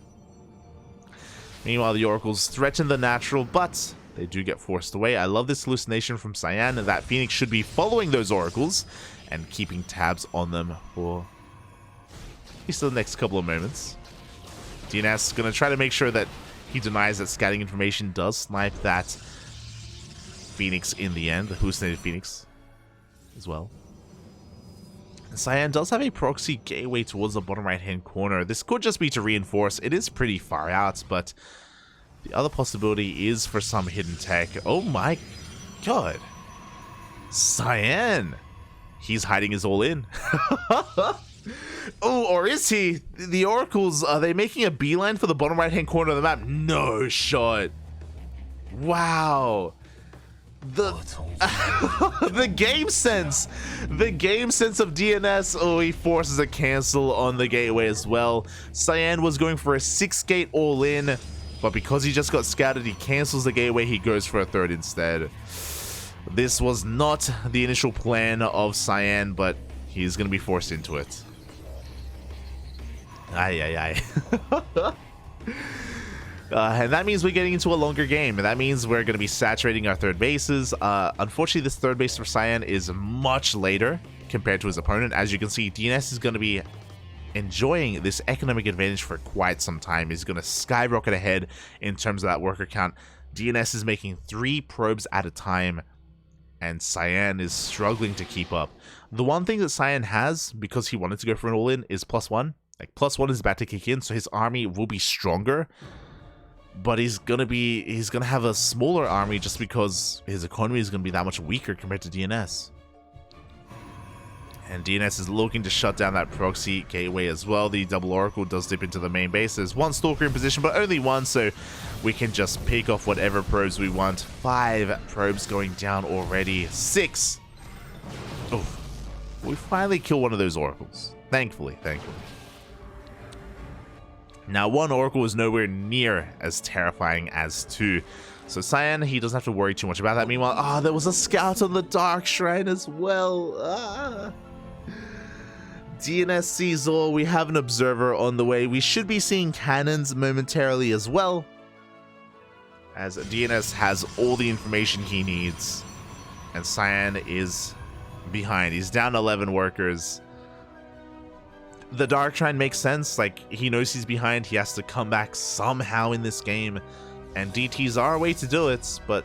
Meanwhile, the Oracles threaten the natural, but they do get forced away. I love this hallucination from Cyan, and that Phoenix should be following those Oracles and keeping tabs on them for least the next couple of moments. DNS going to try to make sure that he denies that scouting information does snipe that Phoenix in the end, the hallucinated Phoenix as well. Cyan does have a proxy gateway towards the bottom right hand corner. This could just be to reinforce. It is pretty far out, but the other possibility is for some hidden tech. Oh my god. Cyan! He's hiding his all in. Oh, or is he? The Oracles, are they making a beeline for the bottom right hand corner of the map? No shot. Wow. The the game sense of DNS. Oh, he forces a cancel on the gateway as well. Cyan was going for a 6-gate all in, but because he just got scouted, he cancels the gateway. He goes for a 3rd instead. This was not the initial plan of Cyan, but he's going to be forced into it. And that means we're getting into a longer game, and that means we're going to be saturating our 3rd bases. Unfortunately, this 3rd base for Cyan is much later compared to his opponent. As you can see, DNS is going to be enjoying this economic advantage for quite some time. He's going to skyrocket ahead in terms of that worker count. DNS is making 3 probes at a time, and Cyan is struggling to keep up. The one thing that Cyan has, because he wanted to go for an all-in, is +1. Like, +1 is about to kick in, so his army will be stronger. But he's gonna have a smaller army just because his economy is gonna be that much weaker compared to DNS. And DNS is looking to shut down that proxy gateway as well. The double oracle does dip into the main base. There's 1 stalker in position, but only 1, so we can just pick off whatever probes we want. 5 probes going down already. 6. Oh, we finally kill one of those oracles. Thankfully. Now, 1 oracle is nowhere near as terrifying as 2. So Cyan, he doesn't have to worry too much about that. Meanwhile, there was a scout on the Dark Shrine as well. DNS sees all. We have an observer on the way. We should be seeing cannons momentarily as well, as DNS has all the information he needs. And Cyan is behind. He's down 11 workers. The Dark Shrine makes sense. Like, he knows he's behind. He has to come back somehow in this game. And DTs are a way to do it, but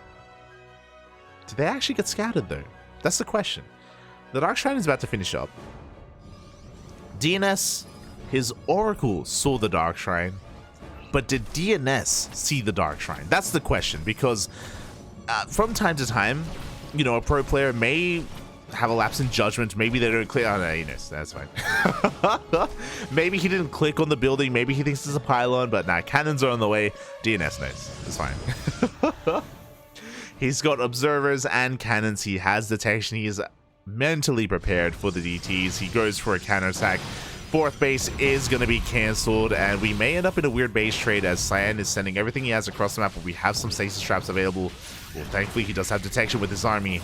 do they actually get scouted though? That's the question. The Dark Shrine is about to finish up. DNS, his Oracle saw the Dark Shrine, but did DNS see the Dark Shrine? That's the question, because from time to time, you know, a pro player may have a lapse in judgment. Maybe they don't click on that's fine. Maybe he didn't click on the building. Maybe he thinks it's a pylon, but nah, cannons are on the way. DNS knows. It's fine. He's got observers and cannons. He has detection. He is mentally prepared for the DTs. He goes for a counterattack. 4th base is going to be cancelled, and we may end up in a weird base trade as Cyan is sending everything he has across the map, but we have some stasis traps available. Well, thankfully, he does have detection with his army.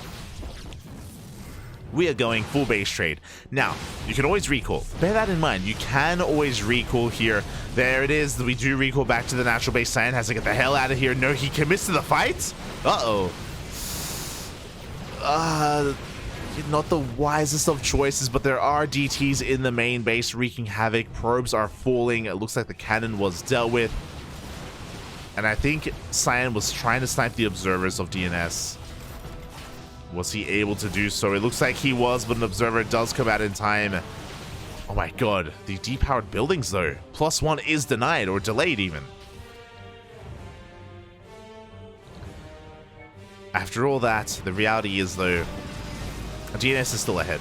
We are going full base trade. Now, you can always recall. Bear that in mind. You can always recall here. There it is. We do recall back to the natural base. Cyan has to get the hell out of here. No, he commits to the fight? Uh-oh. Not the wisest of choices, but there are DTs in the main base wreaking havoc. Probes are falling. It looks like the cannon was dealt with. And I think Cyan was trying to snipe the observers of DNS. Was he able to do so? It looks like he was, but an observer does come out in time. Oh my god, the depowered buildings though. +1 is denied, or delayed even. After all that, the reality is though, DNS is still ahead.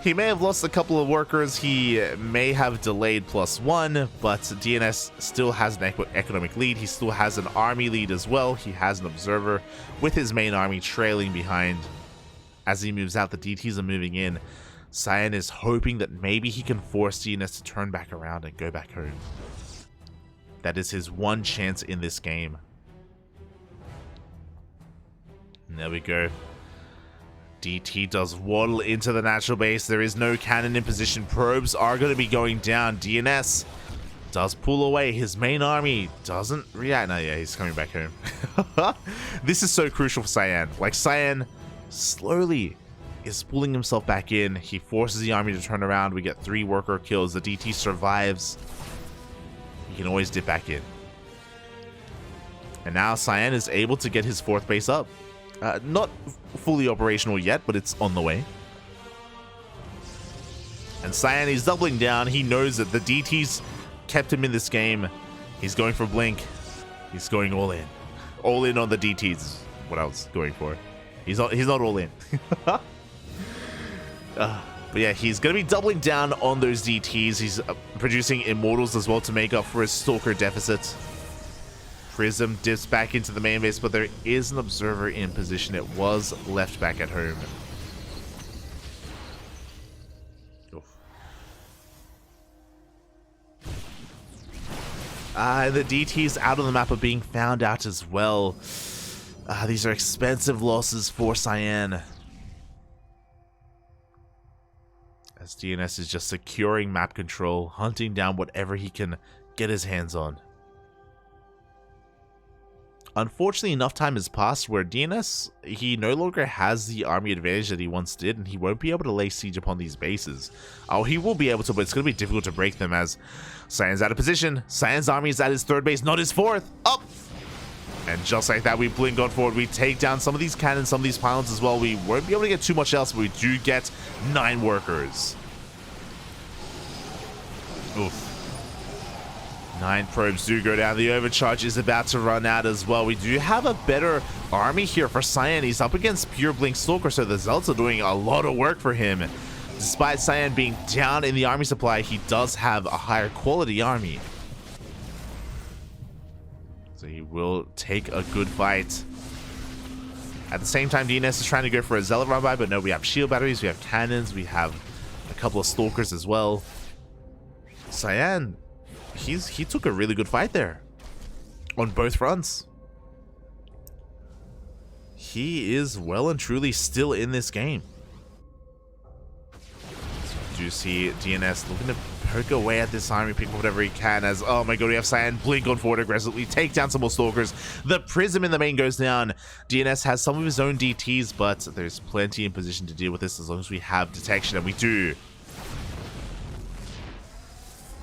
He may have lost a couple of workers, he may have delayed +1, but DNS still has an economic lead. He still has an army lead as well. He has an observer with his main army trailing behind. As he moves out, the DTs are moving in. Cyan is hoping that maybe he can force DNS to turn back around and go back home. That is his one chance in this game. And there we go. DT does waddle into the natural base. There is no cannon in position. Probes are going to be going down. DNS does pull away. His main army doesn't react. No, yeah, he's coming back home. This is so crucial for Cyan. Like, Cyan slowly is pulling himself back in. He forces the army to turn around. We get 3 worker kills. The DT survives. He can always dip back in. And now Cyan is able to get his 4th base up. Not fully operational yet, but it's on the way. And Cyan is doubling down. He knows that the DTs kept him in this game. He's going for Blink. He's going all in. All in on the DTs is what I was going for. He's not all in. But yeah, he's going to be doubling down on those DTs. He's producing Immortals as well to make up for his Stalker deficit. Prism dips back into the main base, but there is an Observer in position. It was left back at home. The DTs out of the map are being found out as well. These are expensive losses for Cyan. As DNS is just securing map control, hunting down whatever he can get his hands on. Unfortunately, enough time has passed where DNS, he no longer has the army advantage that he once did, and he won't be able to lay siege upon these bases. Oh, he will be able to, but it's going to be difficult to break them as Cyan's out of position. Cyan's army is at his 3rd base, not his 4th. Up! And just like that, we blink on forward. We take down some of these cannons, some of these pylons as well. We won't be able to get too much else, but we do get 9 workers. Oof. 9 probes do go down. The overcharge is about to run out as well. We do have a better army here for Cyan. He's up against pure Blink Stalker, so the Zealots are doing a lot of work for him. Despite Cyan being down in the army supply, he does have a higher quality army. So he will take a good fight. At the same time, DNS is trying to go for a Zealot run by, but no, we have shield batteries, we have cannons, we have a couple of Stalkers as well. Cyan, he took a really good fight there on both fronts. He is well and truly still in this game. So you do see DNS looking to poke away at this army, pick whatever he can as, oh my god, we have Cyan blink on forward aggressively, take down some more Stalkers. The Prism in the main goes down. DNS has some of his own DTs, but there's plenty in position to deal with this as long as we have detection, and we do.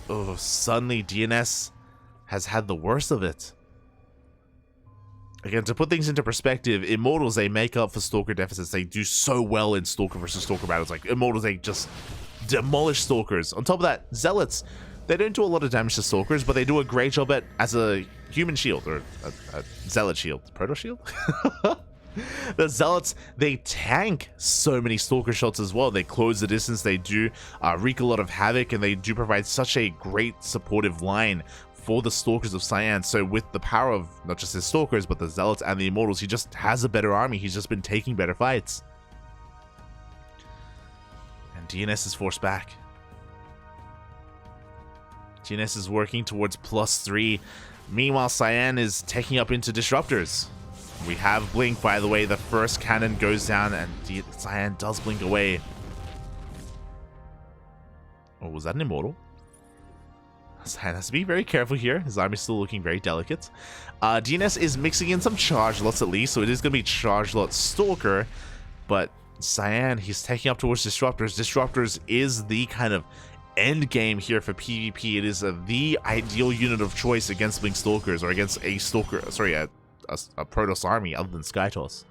Oh, suddenly DNS has had the worst of it. Again, to put things into perspective, Immortals, they make up for Stalker deficits. They do so well in Stalker versus Stalker battles. Like, Immortals, they just demolish Stalkers. On top of that, Zealots, they don't do a lot of damage to Stalkers, but they do a great job at as a human shield, or a Zealot shield. Proto shield? The Zealots, they tank so many Stalker shots as well. They close the distance, they do wreak a lot of havoc, and they do provide such a great supportive line for the Stalkers of Cyan. So with the power of not just his Stalkers, but the Zealots and the Immortals, he just has a better army. He's just been taking better fights. And DNS is forced back. DNS is working towards +3. Meanwhile, Cyan is taking up into Disruptors. We have Blink, by the way. The first cannon goes down, and Cyan does blink away. Oh, was that an Immortal? Cyan has to be very careful here. His army is still looking very delicate. DNS is mixing in some charge lots at least, so it is going to be charge lot Stalker. But Cyan, he's taking up towards Disruptors. Disruptors is the kind of end game here for PvP. It is the ideal unit of choice against Blink Stalkers, or against a Stalker, sorry, a Protoss army other than Skytoss.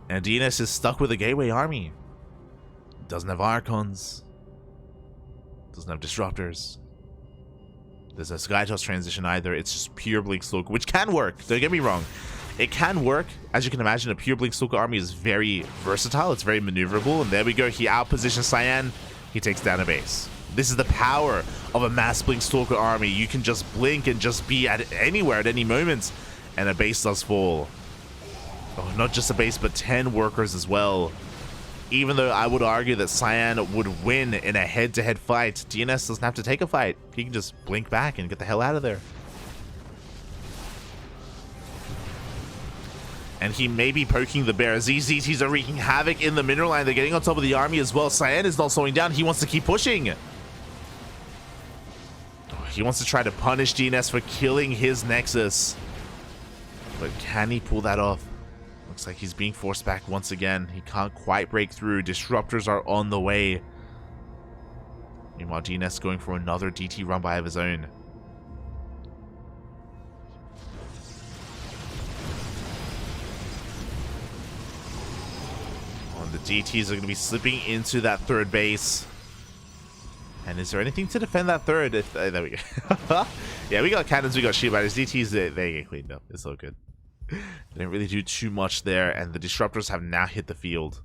And DNS is stuck with a Gateway army. Doesn't have Archons. Doesn't have Disruptors. There's a Skytoss transition either. It's just pure Blink Stalker, which can work. Don't get me wrong. It can work. As you can imagine, a pure Blink Stalker army is very versatile. It's very maneuverable. And there we go. He outpositions Cyan. He takes down a base. This is the power of a mass Blink Stalker army. You can just blink and just be at anywhere at any moment, and a base does fall. Oh, not just a base, but 10 workers as well. Even though I would argue that Cyan would win in a head-to-head fight, DNS doesn't have to take a fight. He can just blink back and get the hell out of there. And he may be poking the bear. ZZTs are wreaking havoc in the mineral line. They're getting on top of the army as well. Cyan is not slowing down. He wants to keep pushing. He wants to try to punish DNS for killing his Nexus. But can he pull that off? Looks like he's being forced back once again. He can't quite break through. Disruptors are on the way. Meanwhile, DNS going for another DT run by of his own. The DTs are going to be slipping into that third base. And is there anything to defend that third? There we go. Yeah, we got cannons, we got shield batters. DTs, they get cleaned up. It's all good. They didn't really do too much there, and the disruptors have now hit the field.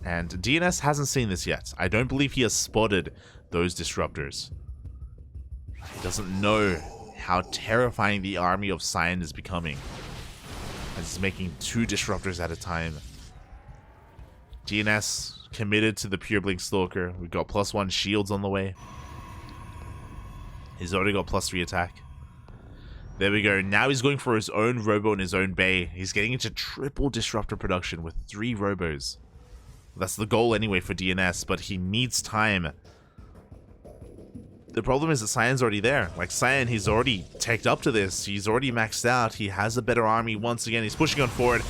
And DNS hasn't seen this yet. I don't believe he has spotted those disruptors. He doesn't know how terrifying the army of Cyan is becoming, as he's making 2 disruptors at a time. DNS committed to the Pure Blink Stalker. We've got +1 shields on the way. He's already got +3 attack. There we go. Now he's going for his own robo in his own bay. He's getting into triple disruptor production with 3 robos. That's the goal anyway for DNS, but he needs time. The problem is that Cyan's already there. Like Cyan, he's already teched up to this. He's already maxed out. He has a better army once again. He's pushing on forward.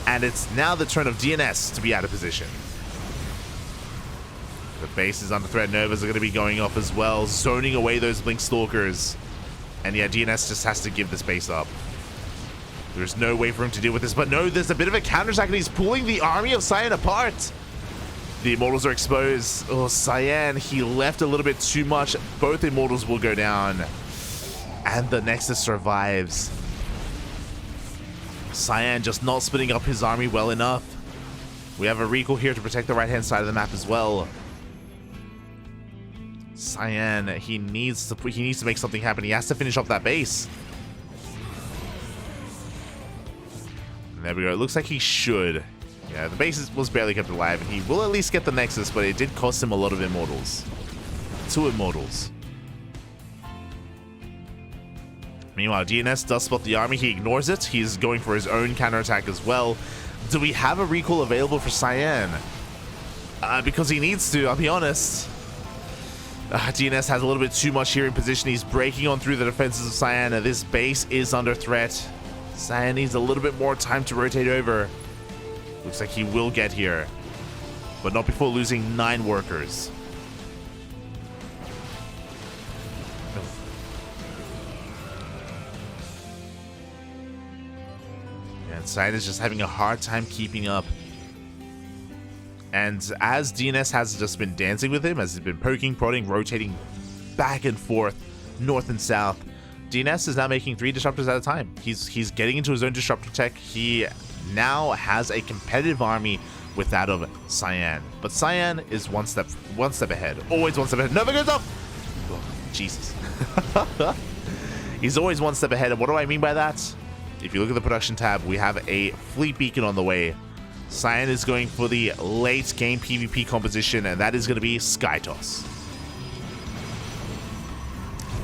And it's now the turn of DNS to be out of position. The base is under threat. Novas are going to be going off as well, zoning away those Blink Stalkers. And yeah, DNS just has to give this base up. There's no way for him to deal with this. But no, there's a bit of a counterattack, and he's pulling the army of Cyan apart. The Immortals are exposed. Oh, Cyan, he left a little bit too much. Both Immortals will go down. And the Nexus survives. Cyan just not splitting up his army well enough. We have a recall here to protect the right-hand side of the map as well. Cyan, he needs to make something happen. He has to finish off that base. And there we go. It looks like he should. Yeah, the base was barely kept alive, and he will at least get the Nexus, but it did cost him a lot of Immortals. 2 Immortals. Meanwhile, DNS does spot the army. He ignores it. He's going for his own counterattack as well. Do we have a recall available for Cyan? Because he needs to, I'll be honest. DNS has a little bit too much here in position. He's breaking on through the defenses of Cyan, and this base is under threat. Cyan needs a little bit more time to rotate over. Looks like he will get here, but not before losing 9 workers. And Cyan is just having a hard time keeping up. And as DNS has just been dancing with him, as he's been poking, prodding, rotating back and forth, north and south, DNS is now making 3 disruptors at a time. He's getting into his own disruptor tech. He now has a competitive army with that of Cyan. But Cyan is one step ahead. Always one step ahead. Never goes up! Oh, Jesus. He's always one step ahead. And what do I mean by that? If you look at the production tab, we have a fleet beacon on the way. Cyan is going for the late game PvP composition, and that is going to be Sky Toss.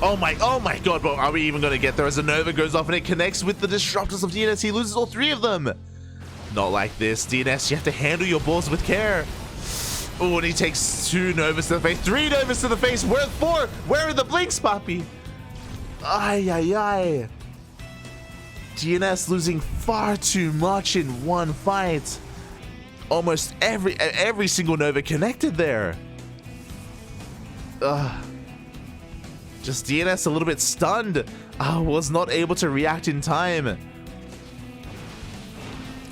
Oh my god, but are we even going to get there as a Nova goes off and it connects with the disruptors of DNS? He loses all 3 of them. Not like this. DNS, you have to handle your balls with care. Oh, and he takes 2 Novas to the face, 3 Novas to the face. Where 4? Where are the blinks, Papi? Ay, ay, ay. DNS losing far too much in one fight. Almost every single Nova connected there. Just DNS a little bit stunned. Was not able to react in time.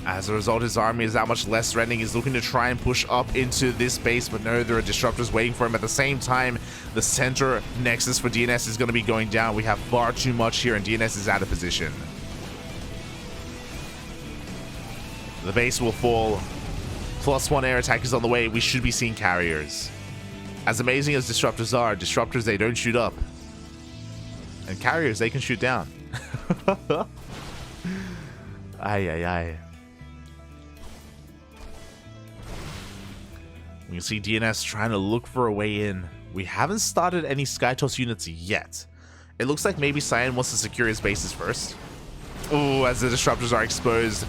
As a result, his army is that much less threatening. He's looking to try and push up into this base, but no, there are disruptors waiting for him. At the same time, the center nexus for DNS is going to be going down. We have far too much here, and DNS is out of position. The base will fall. +1 air attack is on the way. We should be seeing carriers. As amazing as disruptors are, disruptors, they don't shoot up. And carriers, they can shoot down. Ay, ay, ay. We can see DNS trying to look for a way in. We haven't started any SkyToss units yet. It looks like maybe Cyan wants to secure his bases first. Oh, as the disruptors are exposed.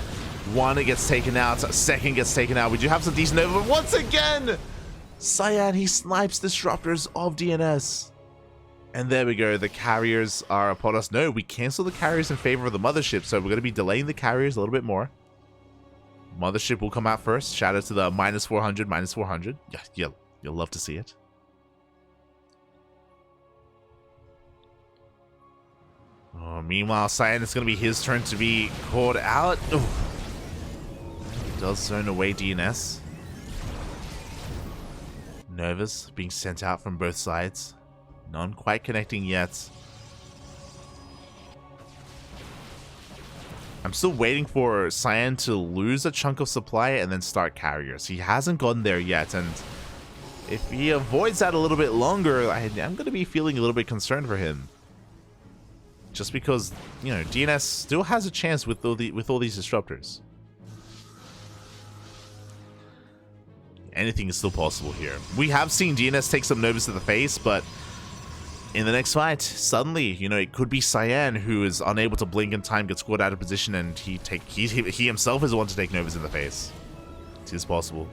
1 gets taken out, 2nd gets taken out. We do have some decent over, but once again, Cyan, he snipes disruptors of DNS. And there we go, the carriers are upon us. No, we cancel the carriers in favor of the mothership, so we're going to be delaying the carriers a little bit more. Mothership will come out first. Shout out to the -400, -400. Yeah, you'll love to see it. Oh, meanwhile, Cyan, it's going to be his turn to be caught out. Ooh. He does zone away DNS. Novas being sent out from both sides. None quite connecting yet. I'm still waiting for Cyan to lose a chunk of supply and then start carriers. He hasn't gotten there yet, and if he avoids that a little bit longer, I'm going to be feeling a little bit concerned for him. Just because, you know, DNS still has a chance with all these disruptors. Anything is still possible here. We have seen DNS take some Novas to the face, but in the next fight, suddenly, you know, it could be Cyan who is unable to blink in time, gets scored out of position, and he himself is the one to take Novas in the face. It is possible.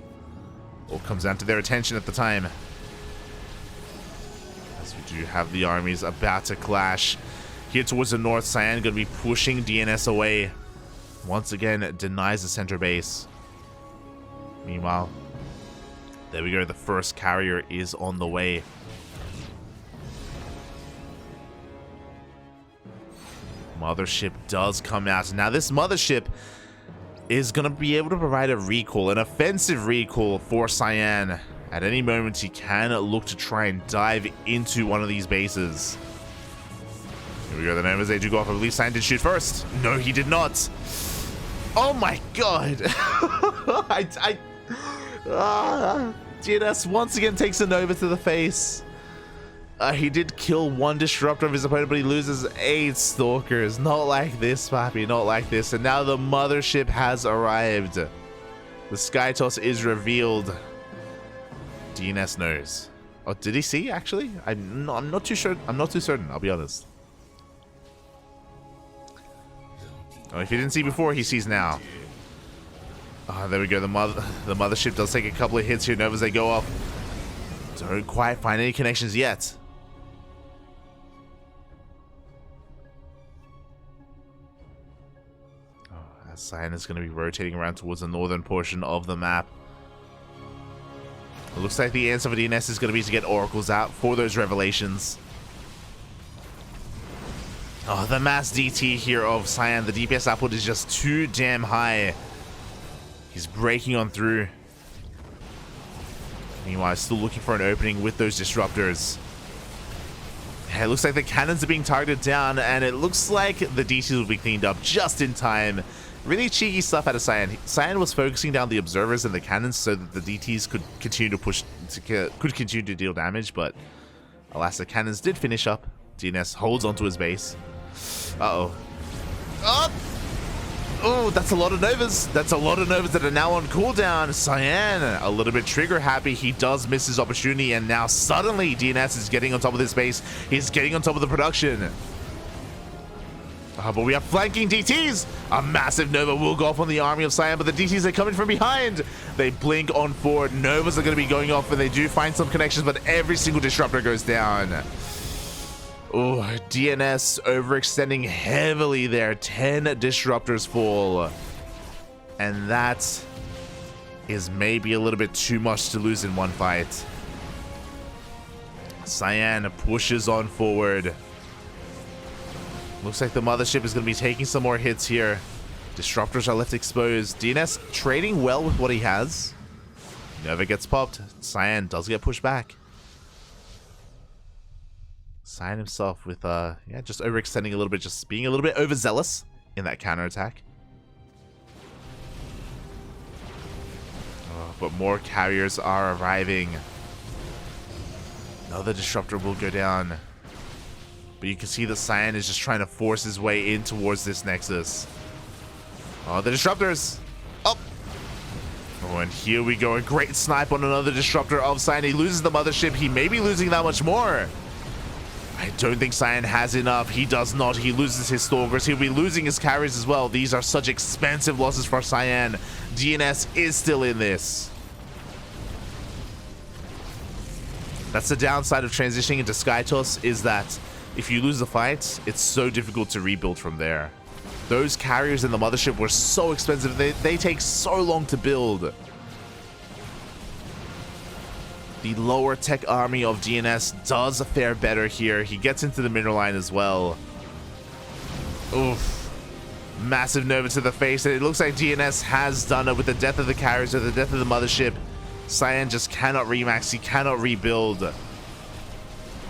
All comes down to their attention at the time. As we do have the armies about to clash. Here towards the north, Cyan going to be pushing DNS away. Once again, denies the center base. Meanwhile, there we go. The first carrier is on the way. Mothership does come out. Now, this Mothership is going to be able to provide a recall, an offensive recall for Cyan. At any moment, he can look to try and dive into one of these bases. Here we go, the Novas, they do go off. I believe Cyan did shoot first. No, he did not. Oh my god. DNS once again takes a Nova to the face. He did kill one disruptor of his opponent, but he loses 8 stalkers. Not like this, Papi, not like this. And now the Mothership has arrived. The Sky Toss is revealed. DNS knows. Oh, did he see, actually? I'm not too sure. I'm not too certain, I'll be honest. Oh, if he didn't see before, he sees now. Oh, there we go. The Mothership does take a couple of hits here. Novas, they go off. Don't quite find any connections yet. Oh, as Cyan is going to be rotating around towards the northern portion of the map. It looks like the answer for DNS is going to be to get oracles out for those revelations. Oh, the mass DT here of Cyan. The DPS output is just too damn high. He's breaking on through. Meanwhile, still looking for an opening with those disruptors. Yeah, it looks like the cannons are being targeted down, and it looks like the DTs will be cleaned up just in time. Really cheeky stuff out of Cyan. Cyan was focusing down the observers and the cannons so that the DTs could continue to deal damage, but alas, the cannons did finish up. DNS holds onto his base. Uh-oh. Oh, that's a lot of Novas. That's a lot of Novas that are now on cooldown. Cyan, a little bit trigger happy. He does miss his opportunity, and now suddenly DNS is getting on top of this base. He's getting on top of the production. But we have flanking DTs. A massive Nova will go off on the army of Cyan, but the DTs are coming from behind. They blink on forward. Novas are going to be going off, and they do find some connections, but every single disruptor goes down. Oh, DNS overextending heavily there. 10 disruptors fall. And that is maybe a little bit too much to lose in one fight. Cyan pushes on forward. Looks like the Mothership is going to be taking some more hits here. Disruptors are left exposed. DNS trading well with what he has. Never gets popped. Cyan does get pushed back. Cyan himself with, yeah, just overextending a little bit, just being a little bit overzealous in that counterattack. Oh, but more carriers are arriving. Another disruptor will go down. But you can see that Cyan is just trying to force his way in towards this Nexus. Oh, the disruptors! Oh! Oh, and here we go. A great snipe on another disruptor of Cyan. He loses the Mothership. He may be losing that much more. I don't think Cyan has enough. He does not. He loses his stalkers. He'll be losing his carriers as well. These are such expensive losses for Cyan. DNS is still in this. That's the downside of transitioning into Sky Toss, is that if you lose the fight, it's so difficult to rebuild from there. Those carriers in the mothership were so expensive. They take so long to build. The lower tech army of DNS does fare better here. He gets into the mineral line as well. Oof. Massive Nova to the face. And it looks like DNS has done it with the death of the carriers or the death of the mothership. Cyan just cannot remax. He cannot rebuild.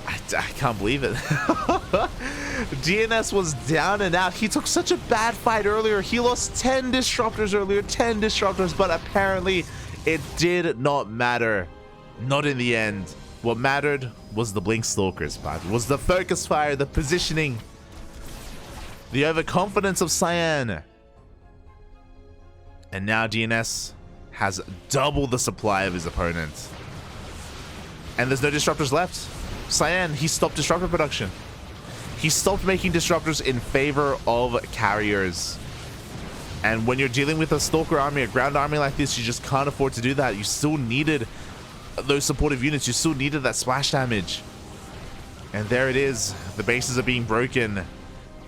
I can't believe it. DNS was down and out. He took such a bad fight earlier. He lost 10 disruptors earlier. 10 disruptors. But apparently it did not matter. Not in the end. What mattered was the Blink Stalkers, but was the focus fire, the positioning, the overconfidence of Cyan. And now DNS has double the supply of his opponent. And there's no disruptors left. Cyan, he stopped disruptor production. He stopped making disruptors in favor of carriers. And when you're dealing with a Stalker army, a ground army like this, you just can't afford to do that. You still needed those supportive units. You still needed that splash damage. And there it is. The bases are being broken.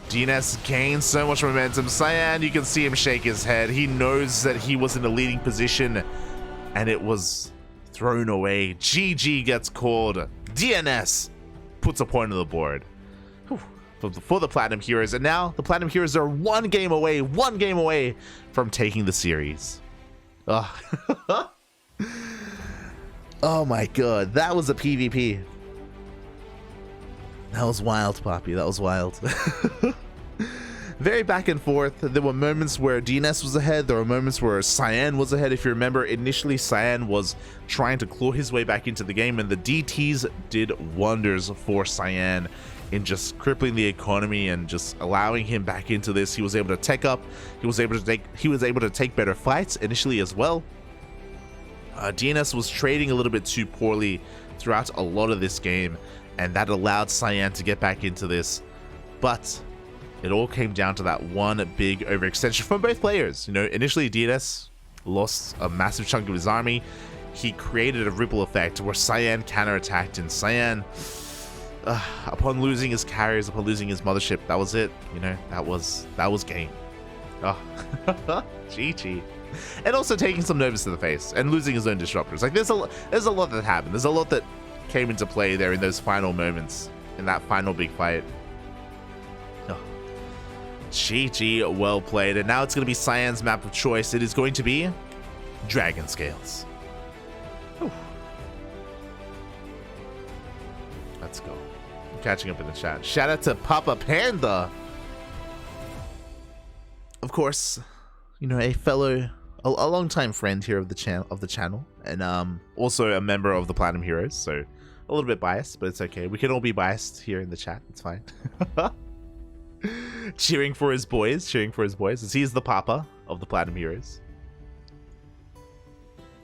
DNS gains so much momentum. Cyan, you can see him shake his head. He knows that he was in a leading position and it was thrown away. GG gets called. DNS puts a point on the board. Whew. For the Platinum Heroes. And now the Platinum Heroes are one game away from taking the series. Oh. Oh my god, that was a PvP. That was wild, Poppy. That was wild. Very back and forth. There were moments where DNS was ahead. There were moments where Cyan was ahead. If you remember, initially Cyan was trying to claw his way back into the game, and the DTs did wonders for Cyan in just crippling the economy and just allowing him back into this. He was able to tech up. He was able to take better fights initially as well. DNS was trading a little bit too poorly throughout a lot of this game, and that allowed Cyan to get back into this. But it all came down to that one big overextension from both players. You know, initially DNS lost a massive chunk of his army. He created a ripple effect where Cyan counterattacked, and Cyan, upon losing his carriers, upon losing his mothership, that was it. You know, that was game. Oh, GG. And also taking some Novas to the face and losing his own disruptors. Like there's a lot that happened. There's a lot that came into play there in those final moments, in that final big fight. Oh. GG, well played. And now it's going to be Cyan's map of choice. It is going to be Dragon Scales. Whew. Let's go. I'm catching up in the chat. Shout out to Papa Panda. Of course, you know, a longtime friend here of the channel, and also a member of the Platinum Heroes, so a little bit biased, but it's okay. We can all be biased here in the chat. It's fine. cheering for his boys, as he's the papa of the Platinum Heroes.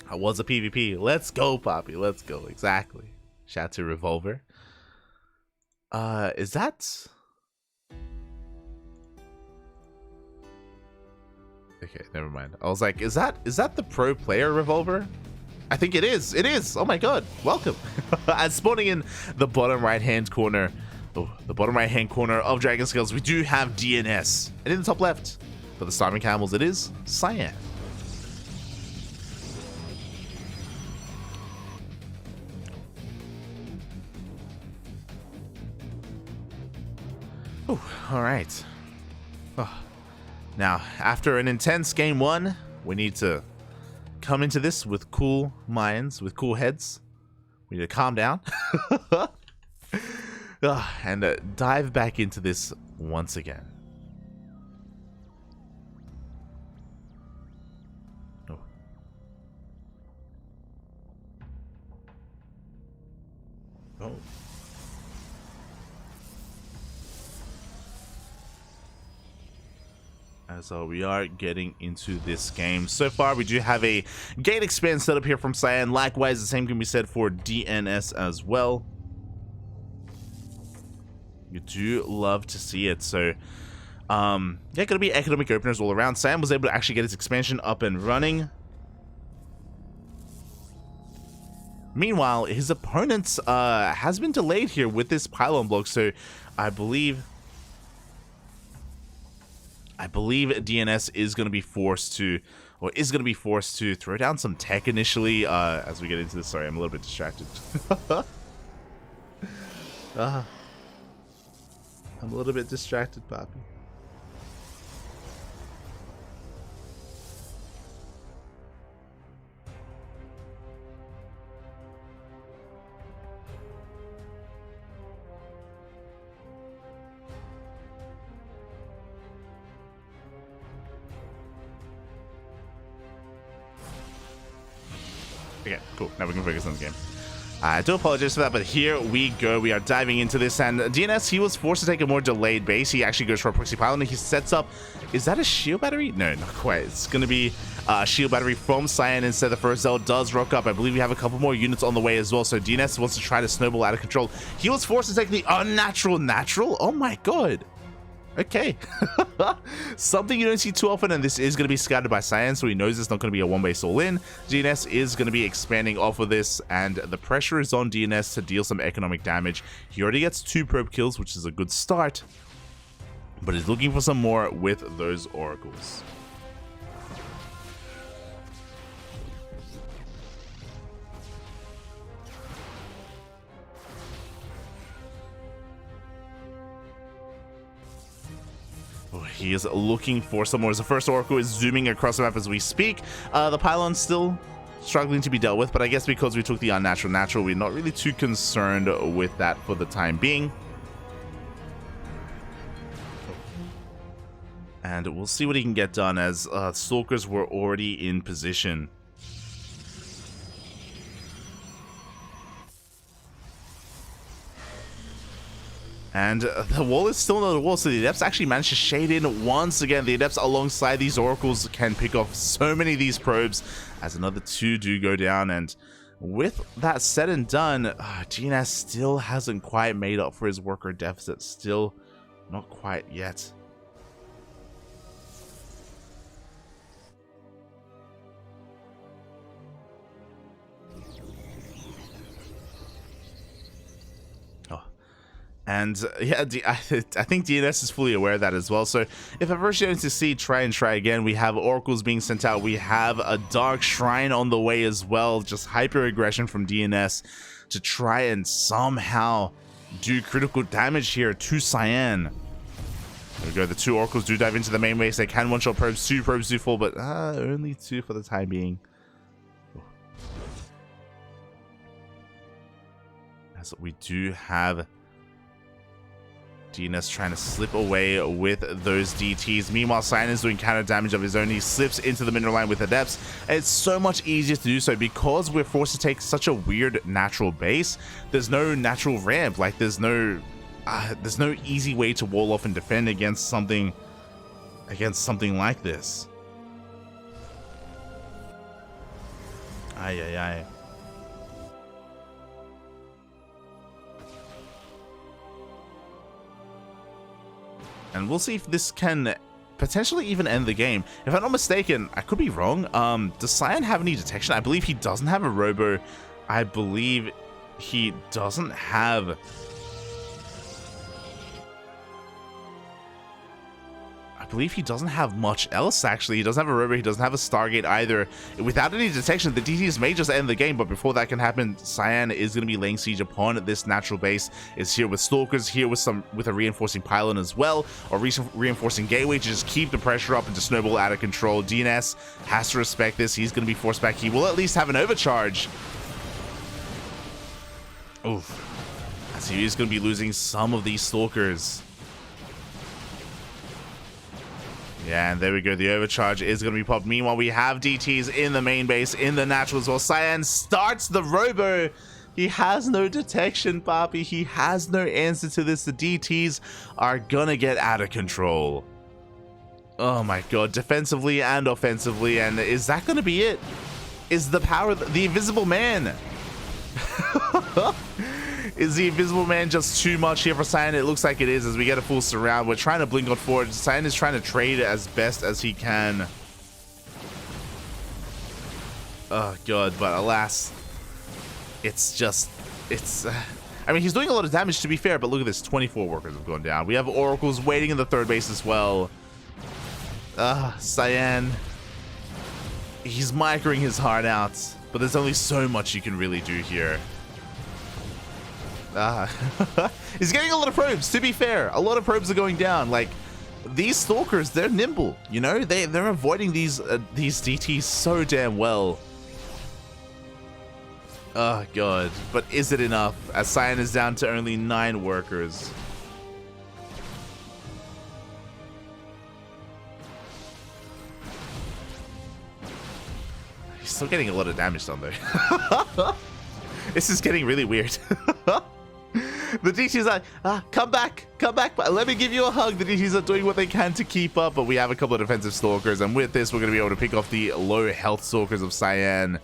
I was a PvP. Let's go, Poppy. Let's go. Exactly. Shout out to Revolver. Is that? Okay, never mind. I was like, is that the pro player Revolver? I think it is. It is. Oh my god. Welcome. And spawning in the bottom right hand corner. Oh, the bottom right hand corner of Dragon Scales, we do have DNS. And in the top left, for the Starving Camels, it is Cyan. Oh, alright. Oh. Now, after an intense game one, we need to come into this with cool minds, with cool heads. We need to calm down. And dive back into this once again. Oh. Oh. As we are getting into this game. So far, we do have a gate expand set up here from Cyan. Likewise, the same can be said for DNS as well. You do love to see it. So, yeah, gonna be economic openers all around. Cyan was able to actually get his expansion up and running. Meanwhile, his opponent has been delayed here with this pylon block. So, I believe I believe DNS is going to be forced to, throw down some tech initially as we get into this. Sorry, I'm a little bit distracted. I'm a little bit distracted, Poppy. Okay, cool. Now we can focus on the game. I do apologize for that, but here we go. We are diving into this, and DNS, he was forced to take a more delayed base. He actually goes for a proxy pylon, and he sets up... Is that a shield battery? No, not quite. It's going to be a shield battery from Cyan instead. The first Zell does rock up. I believe we have a couple more units on the way as well, so DNS wants to try to snowball out of control. He was forced to take the unnatural natural? Oh my god. Okay. Something you don't see too often, and this is going to be scouted by Cyan, so he knows it's not going to be a one-base all-in. DNS is going to be expanding off of this, and the pressure is on DNS to deal some economic damage. He already gets 2 probe kills, which is a good start, but he's looking for some more with those oracles. He is looking for some more. As the first oracle is zooming across the map as we speak. The pylon's still struggling to be dealt with, but I guess because we took the unnatural natural, we're not really too concerned with that for the time being. And we'll see what he can get done, as Stalkers were already in position. And the wall is still not a wall, so the Adepts actually managed to shade in once again. The Adepts alongside these Oracles can pick off so many of these probes, as another 2 do go down. And with that said and done, DNS still hasn't quite made up for his worker deficit. Still not quite yet. And yeah, I think DNS is fully aware of that as well. So if ever going to see try again, we have oracles being sent out. We have a dark shrine on the way as well. Just hyper aggression from DNS to try and somehow do critical damage here to Cyan. There we go. The 2 oracles do dive into the main base. They can one-shot probes. 2 probes do fall, but only 2 for the time being. As we do have DNS trying to slip away with those DTs. Meanwhile, Cyan is doing counter damage of his own. He slips into the mineral line with Adepts. It's so much easier to do so because we're forced to take such a weird natural base. There's no natural ramp. Like there's no easy way to wall off and defend against something like this. Ay. And we'll see if this can potentially even end the game. If I'm not mistaken, I could be wrong. Does Cyan have any detection? I believe he doesn't have a robo. I believe he doesn't have... I believe he doesn't have much else, actually. He doesn't have a robo, he doesn't have a Stargate either. Without any detection, the DTs may just end the game, but before that can happen, Cyan is going to be laying siege upon this natural base. It's here with Stalkers, here with a reinforcing pylon as well, or reinforcing gateway to just keep the pressure up and to snowball out of control. DNS has to respect this. He's going to be forced back. He will at least have an overcharge. Oof. As he is going to be losing some of these Stalkers. Yeah, and there we go. The overcharge is going to be popped. Meanwhile, we have DTs in the main base, in the natural as well. Cyan starts the robo. He has no detection, Papi. He has no answer to this. The DTs are going to get out of control. Oh my god. Defensively and offensively. And is that going to be it? Is the power... The Invisible Man... Is the Invisible Man just too much here for Cyan? It looks like it is, as we get a full surround. We're trying to blink on forward. Cyan is trying to trade as best as he can. Oh god, but alas, it's just, I mean, he's doing a lot of damage, to be fair, but look at this. 24 workers have gone down. We have oracles waiting in the third base as well. Cyan. He's microing his heart out, but there's only so much you can really do here. He's getting a lot of probes, to be fair. A lot of probes are going down. Like, these Stalkers, they're nimble, you know? They're avoiding these DTs so damn well. Oh, God. But is it enough? As Cyan is down to only 9 workers. He's still getting a lot of damage done, though. This is getting really weird. The DTs are, come back, let me give you a hug. The DTs are doing what they can to keep up, but we have a couple of defensive Stalkers, and with this, we're going to be able to pick off the low health Stalkers of Cyan.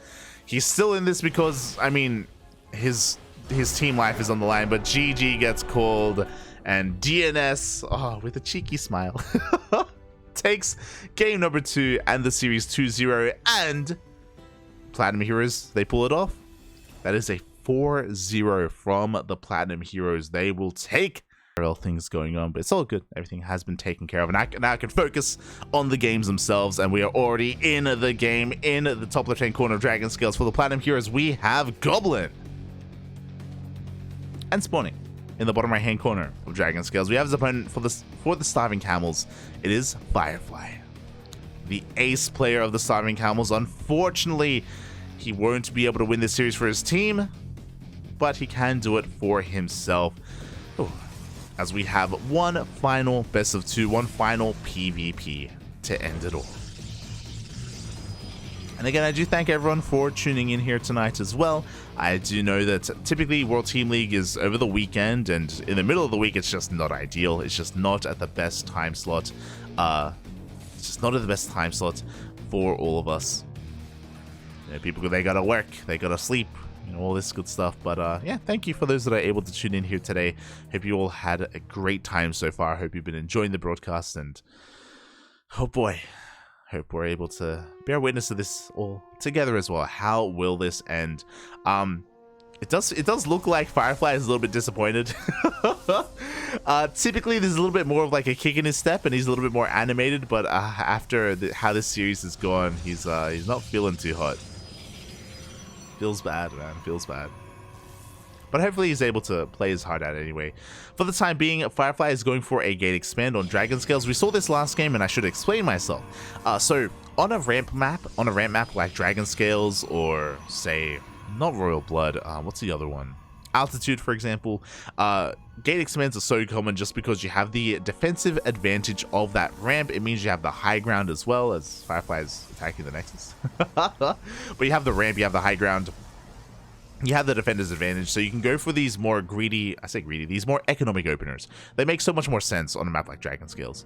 He's still in this because, I mean, his team life is on the line, but GG gets called, and DNS, oh, with a cheeky smile, takes game number 2 and the series 2-0, and Platinum Heroes, they pull it off. That is a 4-0 from the Platinum Heroes. They will take things going on, but it's all good. Everything has been taken care of, and now I can focus on the games themselves, and we are already in the game. In the top left-hand corner of Dragon Scales for the Platinum Heroes, we have Goblin. And spawning in the bottom right-hand corner of Dragon Scales, we have his opponent for the Starving Camels. It is Firefly, the ace player of the Starving Camels. Unfortunately, he won't be able to win this series for his team, but he can do it for himself. Ooh. As we have one final best of 2, one final PvP to end it all. And again, I do thank everyone for tuning in here tonight as well. I do know that typically World Team League is over the weekend, and in the middle of the week, it's just not ideal. It's just not at the best time slot. It's just not at the best time slot for all of us. You know, people, they gotta work, they gotta sleep, you know, all this good stuff. But yeah, thank you for those that are able to tune in here today. Hope you all had a great time so far. Hope you've been enjoying the broadcast, and oh boy, hope we're able to bear witness to this all together as well. How will this end? It does look like Firefly is a little bit disappointed. Typically there's a little bit more of like a kick in his step, and he's a little bit more animated, but after how this series has gone, he's not feeling too hot. Feels bad, man. Feels bad. But hopefully he's able to play his heart out anyway. For the time being, Firefly is going for a gate expand on Dragon Scales. We saw this last game, and I should explain myself. So on a ramp map like Dragon Scales, or say not Royal Blood, what's the other one? Altitude, for example. Gate expands are so common just because you have the defensive advantage of that ramp. It means you have the high ground as well, as Firefly is attacking the Nexus. But you have the ramp, you have the high ground, you have the defender's advantage, so you can go for these more these more economic openers. They make so much more sense on a map like Dragon Scales.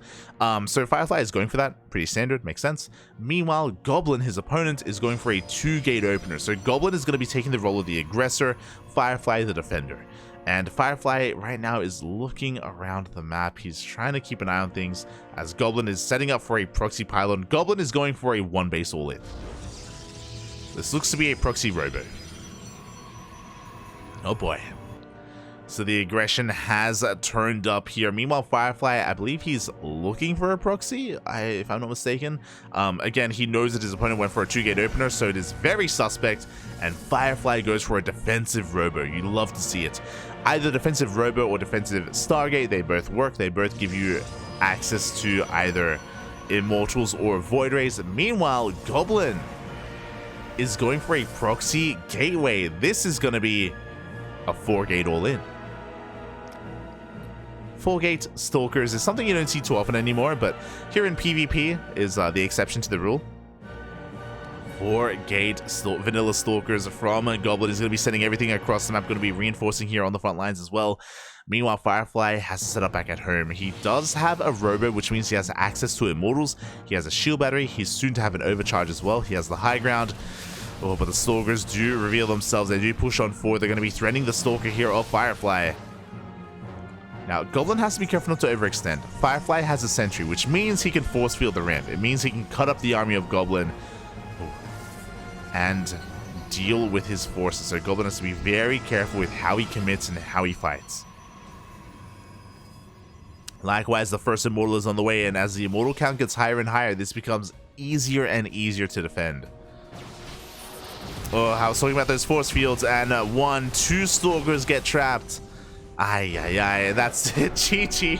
So Firefly is going for that, pretty standard, makes sense. Meanwhile, Goblin, his opponent, is going for a 2-gate opener. So Goblin is going to be taking the role of the aggressor, Firefly the defender. And Firefly right now is looking around the map. He's trying to keep an eye on things as Goblin is setting up for a proxy pylon. Goblin is going for a 1-base all-in. This looks to be a proxy robo. Oh boy. So the aggression has turned up here. Meanwhile, Firefly, I believe he's looking for a proxy, if I'm not mistaken. Again, he knows that his opponent went for a 2-gate opener, so it is very suspect. And Firefly goes for a defensive robo. You love to see it. Either defensive robo or defensive Stargate, they both work. They both give you access to either Immortals or Void Rays. Meanwhile, Goblin is going for a proxy gateway. This is going to be a 4-gate all-in. 4-gate Stalkers is something you don't see too often anymore, but here in PvP is the exception to the rule. 4-gate vanilla Stalkers from Goblin is going to be sending everything across the map, going to be reinforcing here on the front lines as well. Meanwhile, Firefly has to set up back at home. He does have a robo, which means he has access to Immortals. He has a shield battery. He's soon to have an overcharge as well. He has the high ground. Oh, but the Stalkers do reveal themselves. They do push on forward. They're going to be threatening the Stalker here of Firefly. Now, Goblin has to be careful not to overextend. Firefly has a sentry, which means he can force field the ramp. It means he can cut up the army of Goblin and deal with his forces. So Goblin has to be very careful with how he commits and how he fights. Likewise, the first Immortal is on the way, and as the Immortal count gets higher and higher, this becomes easier and easier to defend. Oh, I was talking about those force fields, and 2 Stalkers get trapped. Ay, that's it. GG.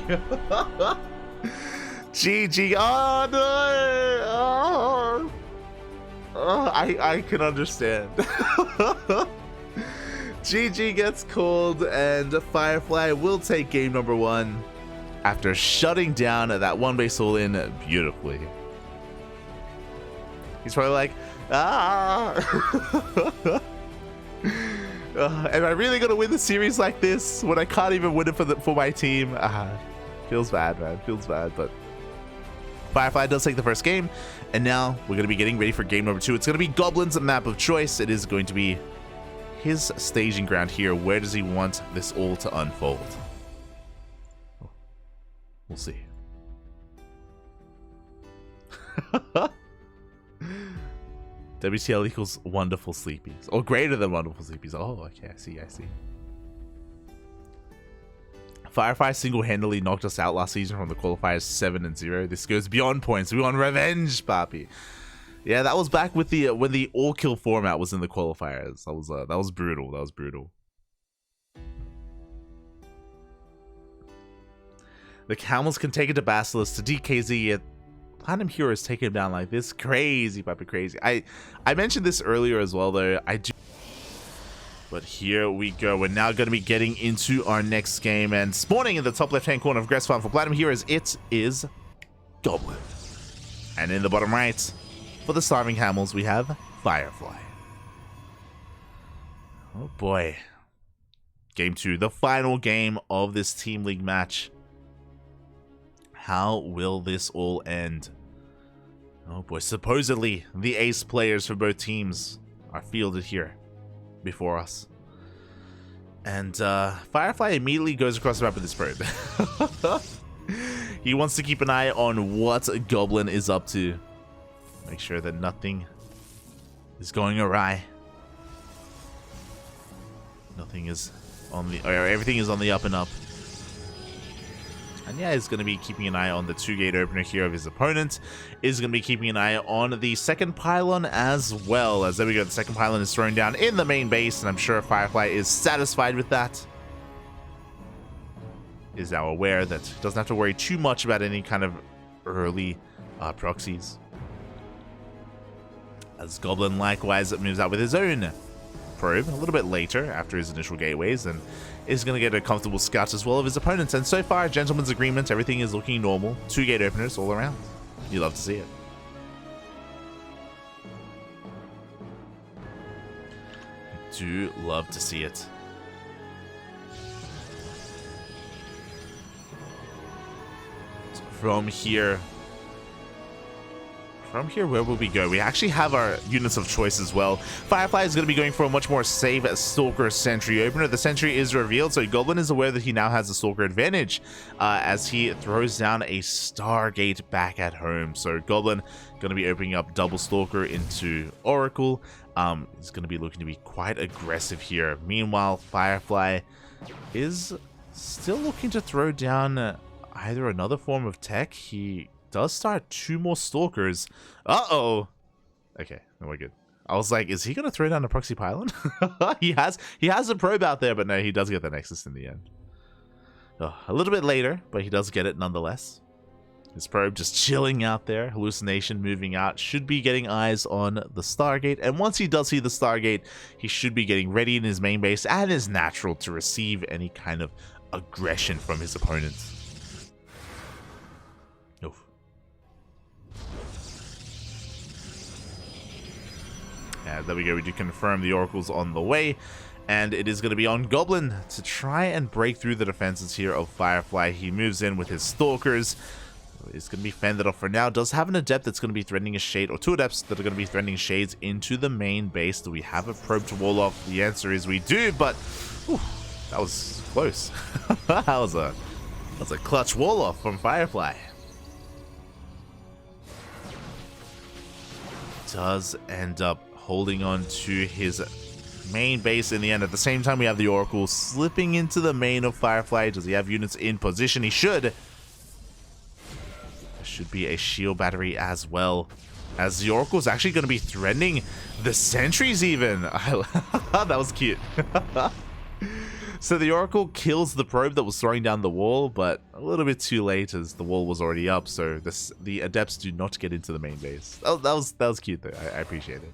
GG. Oh, no. Oh, I can understand. GG gets called, and Firefly will take game number 1 after shutting down that 1-base all-in beautifully. He's probably like, am I really gonna win the series like this when I can't even win it for my team? Feels bad, man. Feels bad, but Firefly does take the first game, and now we're gonna be getting ready for game number 2. It's gonna be Goblin's map of choice. It is going to be his staging ground here. Where does he want this all to unfold? We'll see. WTL equals wonderful sleepies, or greater than wonderful sleepies. Oh, okay, I see. Firefly single-handedly knocked us out last season from the qualifiers 7-0. This goes beyond points. We want revenge, papi. Yeah, that was back with the when the all-kill format was in the qualifiers. That was brutal. That was brutal. The Camels can take it to Basilisk, to DKZ, yet Platinum Heroes take him down like this. Crazy, papi, crazy. I mentioned this earlier as well, though. But here we go. We're now going to be getting into our next game, and spawning in the top left-hand corner of Grass Farm for Platinum Heroes, it is Goblin. And in the bottom right, for the Starving Camels, we have Firefly. Oh boy. Game 2, the final game of this Team League match. How will this all end? Oh boy, supposedly the ace players for both teams are fielded here before us. And Firefly immediately goes across the map with his probe. He wants to keep an eye on what Goblin is up to. Make sure that nothing is going awry. Nothing is on the, or everything is on the up and up. And yeah, he's going to be keeping an eye on the 2-gate opener here of his opponent. Is going to be keeping an eye on the second pylon as well. As there we go, the second pylon is thrown down in the main base, and I'm sure Firefly is satisfied with that. Is now aware that he doesn't have to worry too much about any kind of early proxies. As Goblin likewise moves out with his own probe a little bit later after his initial gateways, and is going to get a comfortable scout as well of his opponents. And so far, gentleman's agreement, everything is looking normal. 2-gate openers all around. You love to see it. I do love to see it. So from here, where will we go? We actually have our units of choice as well. Firefly is going to be going for a much more safe Stalker Sentry opener. The Sentry is revealed, so Goblin is aware that he now has the Stalker advantage as he throws down a Stargate back at home. So Goblin going to be opening up double Stalker into Oracle. He's going to be looking to be quite aggressive here. Meanwhile, Firefly is still looking to throw down either another form of tech. He does start 2 more Stalkers. Uh-oh. Okay, no, we're good. I was like, is he going to throw down a proxy pylon? He has a probe out there, but no, he does get the Nexus in the end. Oh, a little bit later, but he does get it nonetheless. His probe just chilling out there. Hallucination moving out. Should be getting eyes on the Stargate. And once he does see the Stargate, he should be getting ready in his main base and is natural to receive any kind of aggression from his opponents. There we go, we do confirm the Oracle's on the way, and it is going to be on Goblin to try and break through the defenses here of Firefly. He moves in with his Stalkers. It's going to be fended off for now. Does have an Adept that's going to be threatening a Shade, or 2 Adepts that are going to be threatening Shades into the main base. Do we have a probe to wall off? The answer is we do, but whew, that was close. that was a clutch wall off from Firefly. Does end up holding on to his main base in the end. At the same time, we have the Oracle slipping into the main of Firefly. Does he have units in position? He should. should be a shield battery as well, as the Oracle's actually going to be threatening the sentries even. That was cute. So the Oracle kills the probe that was throwing down the wall, but a little bit too late as the wall was already up, so the Adepts do not get into the main base. That was cute though, I appreciate it.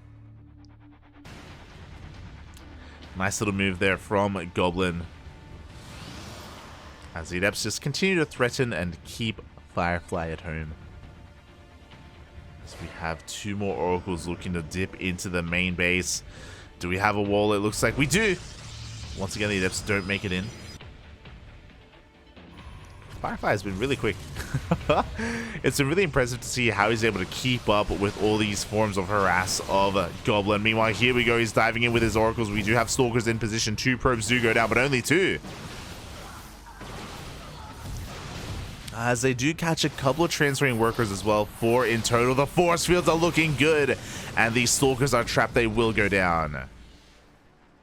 Nice little move there from Goblin, as the Adepts just continue to threaten and keep Firefly at home. As we have 2 more Oracles looking to dip into the main base. Do we have a wall? It looks like we do. Once again, the Adepts don't make it in. Firefly has been really quick. It's been really impressive to see how he's able to keep up with all these forms of harass of Goblin. Meanwhile, here we go. He's diving in with his Oracles. We do have Stalkers in position. 2 probes do go down, but only 2. As they do catch a couple of transferring workers as well. 4 in total. The force fields are looking good, and these Stalkers are trapped. They will go down.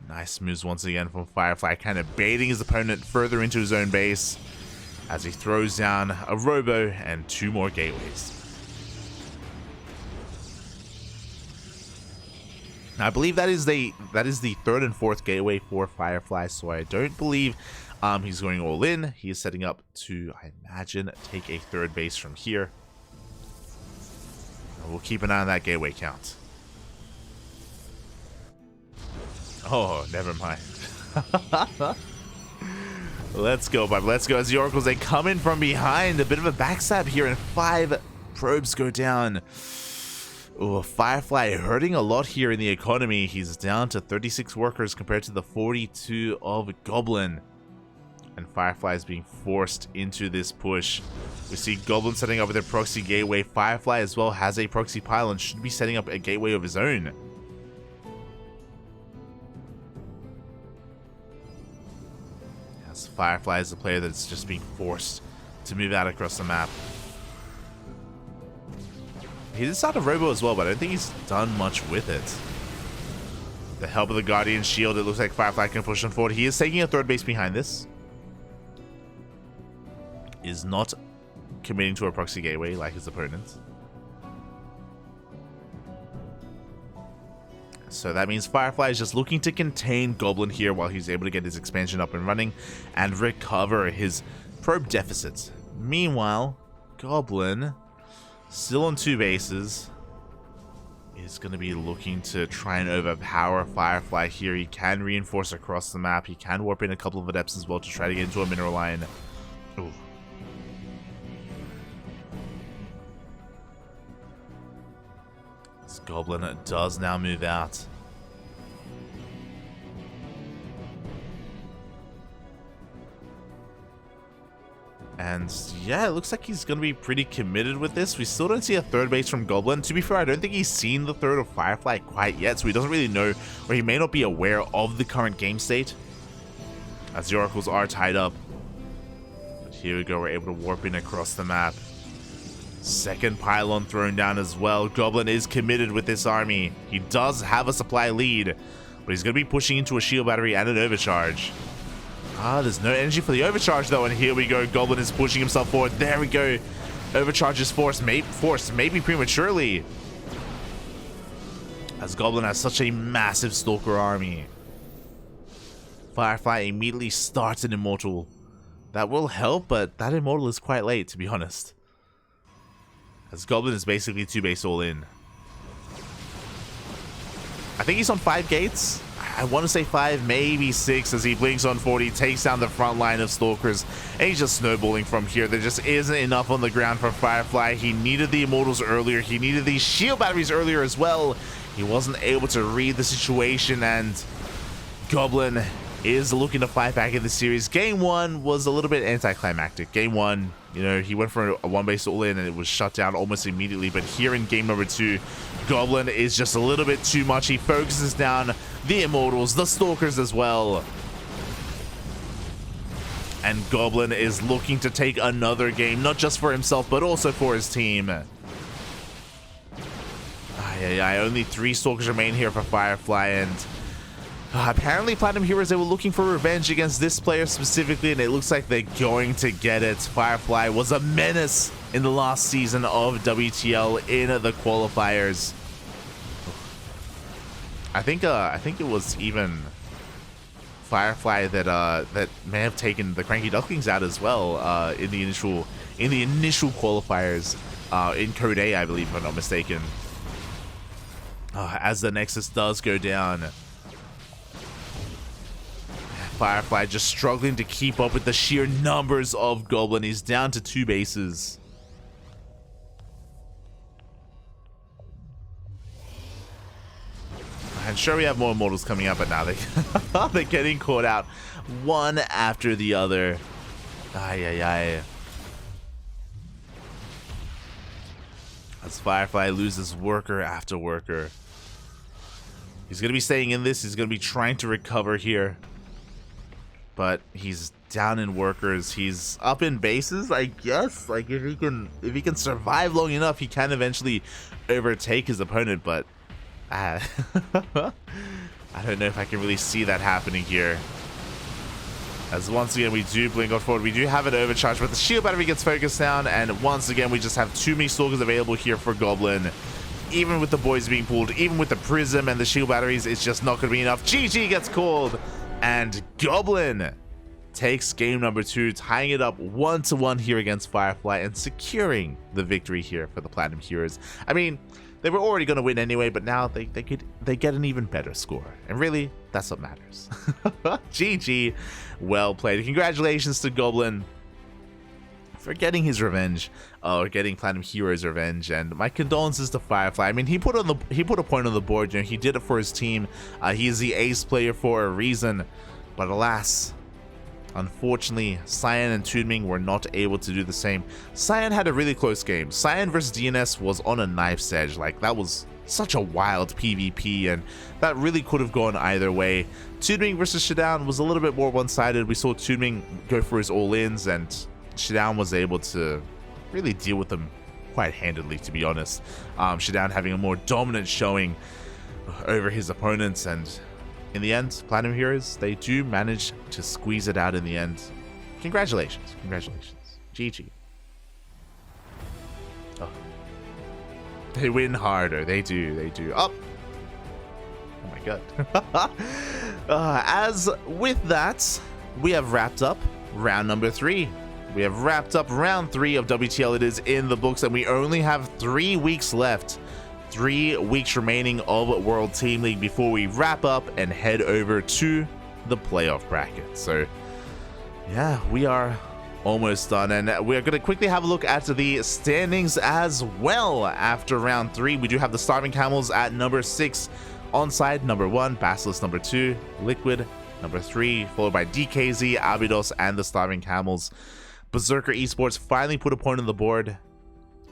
Nice moves once again from Firefly, kind of baiting his opponent further into his own base as he throws down a Robo and 2 more gateways. Now, I believe that is the 3rd and 4th gateway for Firefly, so I don't believe he's going all in. He is setting up to, I imagine, take a 3rd base from here. We'll keep an eye on that gateway count. Oh, never mind. Let's go, bud. Let's go. As the Oracles, they come in from behind. A bit of a backstab here, and 5 probes go down. Oh, Firefly hurting a lot here in the economy. He's down to 36 workers compared to the 42 of Goblin. And Firefly is being forced into this push. We see Goblin setting up with a proxy gateway. Firefly as well has a proxy pylon. Should be setting up a gateway of his own. Firefly is a player that's just being forced to move out across the map. He did start a Robo as well, but I don't think he's done much with it. With the help of the Guardian Shield, it looks like Firefly can push on forward. He is taking a 3rd base behind this. Is not committing to a proxy gateway like his opponents. So that means Firefly is just looking to contain Goblin here while he's able to get his expansion up and running and recover his probe deficit. Meanwhile, Goblin, still on 2 bases, is going to be looking to try and overpower Firefly here. He can reinforce across the map. He can warp in a couple of Adepts as well to try to get into a mineral line. Ooh. Goblin does now move out. And yeah, it looks like he's going to be pretty committed with this. We still don't see a 3rd base from Goblin. To be fair, I don't think he's seen the 3rd of Firefly quite yet, so he doesn't really know, or he may not be aware of the current game state, as the Oracles are tied up. But here we go, we're able to warp in across the map. 2nd pylon thrown down as well. Goblin is committed with this army. He does have a supply lead, but he's going to be pushing into a shield battery and an overcharge. There's no energy for the overcharge though, and here we go. Goblin is pushing himself forward. There we go. Overcharge is forced maybe prematurely, as Goblin has such a massive Stalker army. Firefly immediately starts an Immortal. That will help, but that Immortal is quite late, to be honest, as Goblin is basically 2 base all in. I think he's on 5 gates. I want to say 5, maybe 6, as he blinks on 40, takes down the front line of Stalkers, and he's just snowballing from here. There just isn't enough on the ground for Firefly. He needed the Immortals earlier. He needed these shield batteries earlier as well. He wasn't able to read the situation, and Goblin is looking to fight back in the series. Game 1 was a little bit anticlimactic. Game 1, you know, he went for a 1 base all-in and it was shut down almost immediately. But here in game number 2, Goblin is just a little bit too much. He focuses down the Immortals, the Stalkers as well. And Goblin is looking to take another game, not just for himself, but also for his team. Only 3 Stalkers remain here for Firefly, and apparently Platinum Heroes, they were looking for revenge against this player specifically, and it looks like they're going to get it. Firefly was a menace in the last season of WTL in the qualifiers. I think it was even Firefly that may have taken the CranKy Ducklings out as well in the initial qualifiers in Code A, I believe, if I'm not mistaken. As the Nexus does go down, Firefly just struggling to keep up with the sheer numbers of Goblin. He's down to 2 bases. And sure, we have more Immortals coming up, but now they're getting caught out one after the other. Ay. As Firefly loses worker after worker. He's going to be staying in this. He's going to be trying to recover here. But he's down in workers. He's up in bases, I guess. Like, if he can survive long enough, he can eventually overtake his opponent, but I don't know if I can really see that happening here. As once again we do blink on forward, we do have it overcharged, but the shield battery gets focused down, and once again we just have too many stalkers available here for Goblin. Even with the boys being pulled, even with the prism and the shield batteries, it's just not going to be enough. GG gets called, and Goblin takes game number 2, tying it up 1-1 here against Firefly and securing the victory here for the Platinum Heroes. I mean, they were already going to win anyway, but now they get an even better score. And really, that's what matters. GG. Well played. Congratulations to Goblin for getting his revenge, or getting Platinum Heroes revenge, and my condolences to Firefly. I mean, he put a point on the board, you know, he did it for his team. He is the ace player for a reason, but alas, unfortunately, Cyan and TooDming were not able to do the same. Cyan had a really close game. Cyan versus DNS was on a knife's edge. Like, that was such a wild PvP, and that really could have gone either way. TooDming versus ShaDoWn was a little bit more one-sided. We saw TooDming go for his all-ins, and ShaDoWn was able to really deal with them quite handedly, to be honest. ShaDoWn having a more dominant showing over his opponents, and in the end, Platinum Heroes, they do manage to squeeze it out in the end. Congratulations. GG. Oh. They win harder. They do. Oh my god. As with that, we have wrapped up round number 3. We have wrapped up round 3 of WTL. It is in the books, and we only have 3 weeks left. 3 weeks remaining of World Team League before we wrap up and head over to the playoff bracket. So yeah, we are almost done, and we're going to quickly have a look at the standings as well. After round 3, we do have the Starving Camels at number 6, Onside number 1, Basilisk number 2, Liquid number 3, followed by DKZ, Abydos, and the Starving Camels. Berserker Esports finally put a point on the board,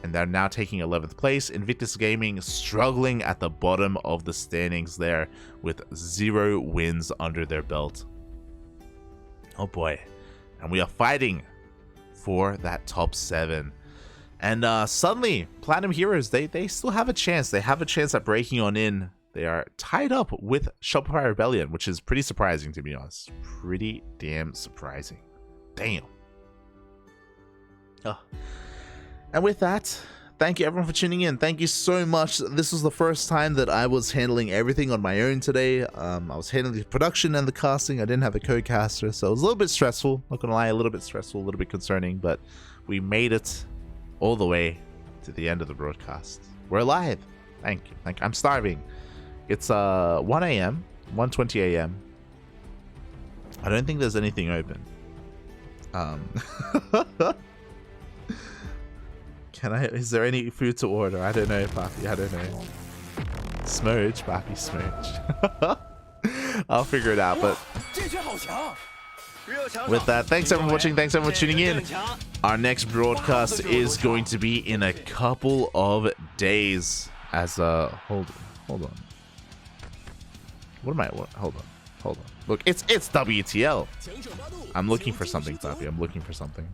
and they're now taking 11th place. Invictus Gaming struggling at the bottom of the standings there with 0 wins under their belt. Oh boy. And we are fighting for that top 7. And suddenly, Platinum Heroes, they still have a chance. They have a chance at breaking on in. They are tied up with Shopify Rebellion, which is pretty surprising, to be honest. Pretty damn surprising. Damn. Oh. And with that, thank you everyone for tuning in. Thank you so much. This was the first time that I was handling everything on my own today. I was handling the production and the casting. I didn't have a co-caster, so it was a little bit stressful. Not gonna lie, a little bit stressful, a little bit concerning, but we made it all the way to the end of the broadcast. We're alive. Thank you. I'm starving. It's 1 a.m., 1:20 a.m. I don't think there's anything open. Is there any food to order? I don't know, Papi. I don't know. Smooch, Papi, smooch. I'll figure it out, but with that, thanks everyone for watching. Thanks everyone for tuning in. Our next broadcast is going to be in a couple of days. As hold on. Hold on. Look, it's WTL. I'm looking for something, Papi. I'm looking for something.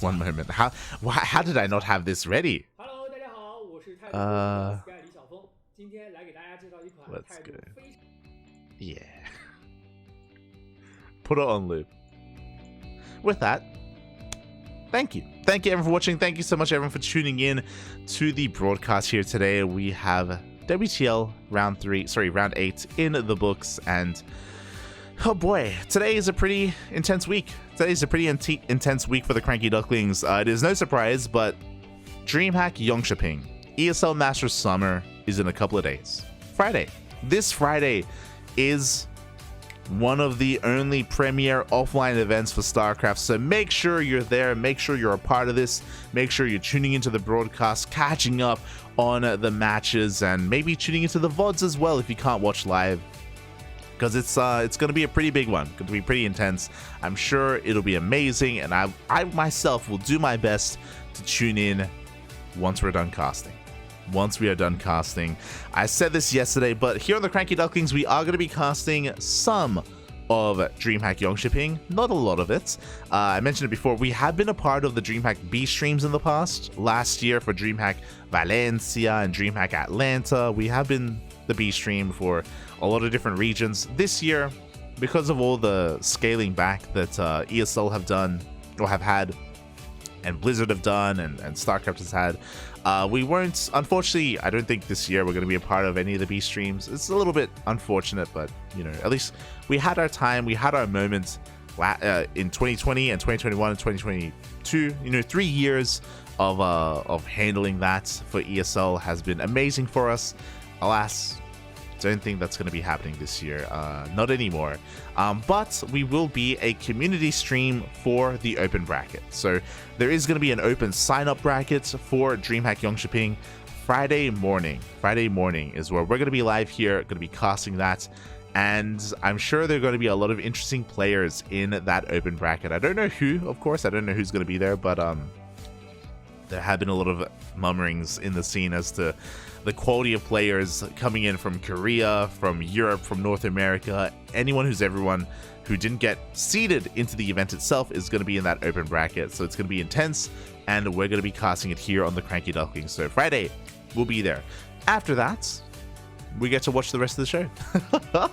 One moment. How did I not have this ready? Let's go. Yeah. Put it on loop. with that, thank you. Thank you everyone for watching. Thank you so much everyone for tuning in to the broadcast here today. We have WTL round 8 in the books, and oh boy, today is a pretty intense week. Today's a pretty intense week for the CranKy Ducklings. It is no surprise, but DreamHack Yongshipping ESL Masters Summer is in a couple of days. Friday. This Friday is one of the only premier offline events for StarCraft, so make sure you're there, make sure you're a part of this, make sure you're tuning into the broadcast, catching up on the matches, and maybe tuning into the VODs as well if you can't watch live, because it's going to be a pretty big one, going to be pretty intense. I'm sure it'll be amazing, and I myself will do my best to tune in once we're done casting. Once we are done casting. I said this yesterday, but here on the CranKy Ducklings, we are going to be casting some of DreamHack Yongshipping, not a lot of it. I mentioned it before, we have been a part of the DreamHack B streams in the past. Last year for DreamHack Valencia and DreamHack Atlanta, we have been the B stream for a lot of different regions. This year, because of all the scaling back that ESL have done, or have had, and Blizzard have done, and StarCraft has had, we weren't, unfortunately, I don't think this year we're going to be a part of any of the B streams. It's a little bit unfortunate, but, you know, at least we had our time, we had our moments in 2020 and 2021 and 2022. You know, 3 years of handling that for ESL has been amazing for us. Alas, don't think that's going to be happening this year, not anymore. But we will be a community stream for the open bracket, so there is going to be an open sign-up bracket for DreamHack Yongshipping Friday morning is where we're going to be live here, going to be casting that, and I'm sure there are going to be a lot of interesting players in that open bracket. I don't know who, of course, I don't know who's going to be there, but there have been a lot of murmurings in the scene as to the quality of players coming in from Korea, from Europe, from North America. Everyone who didn't get seeded into the event itself is going to be in that open bracket, so it's going to be intense, and we're going to be casting it here on the CranKy Ducklings. So Friday, we'll be there. After that, we get to watch the rest of the show.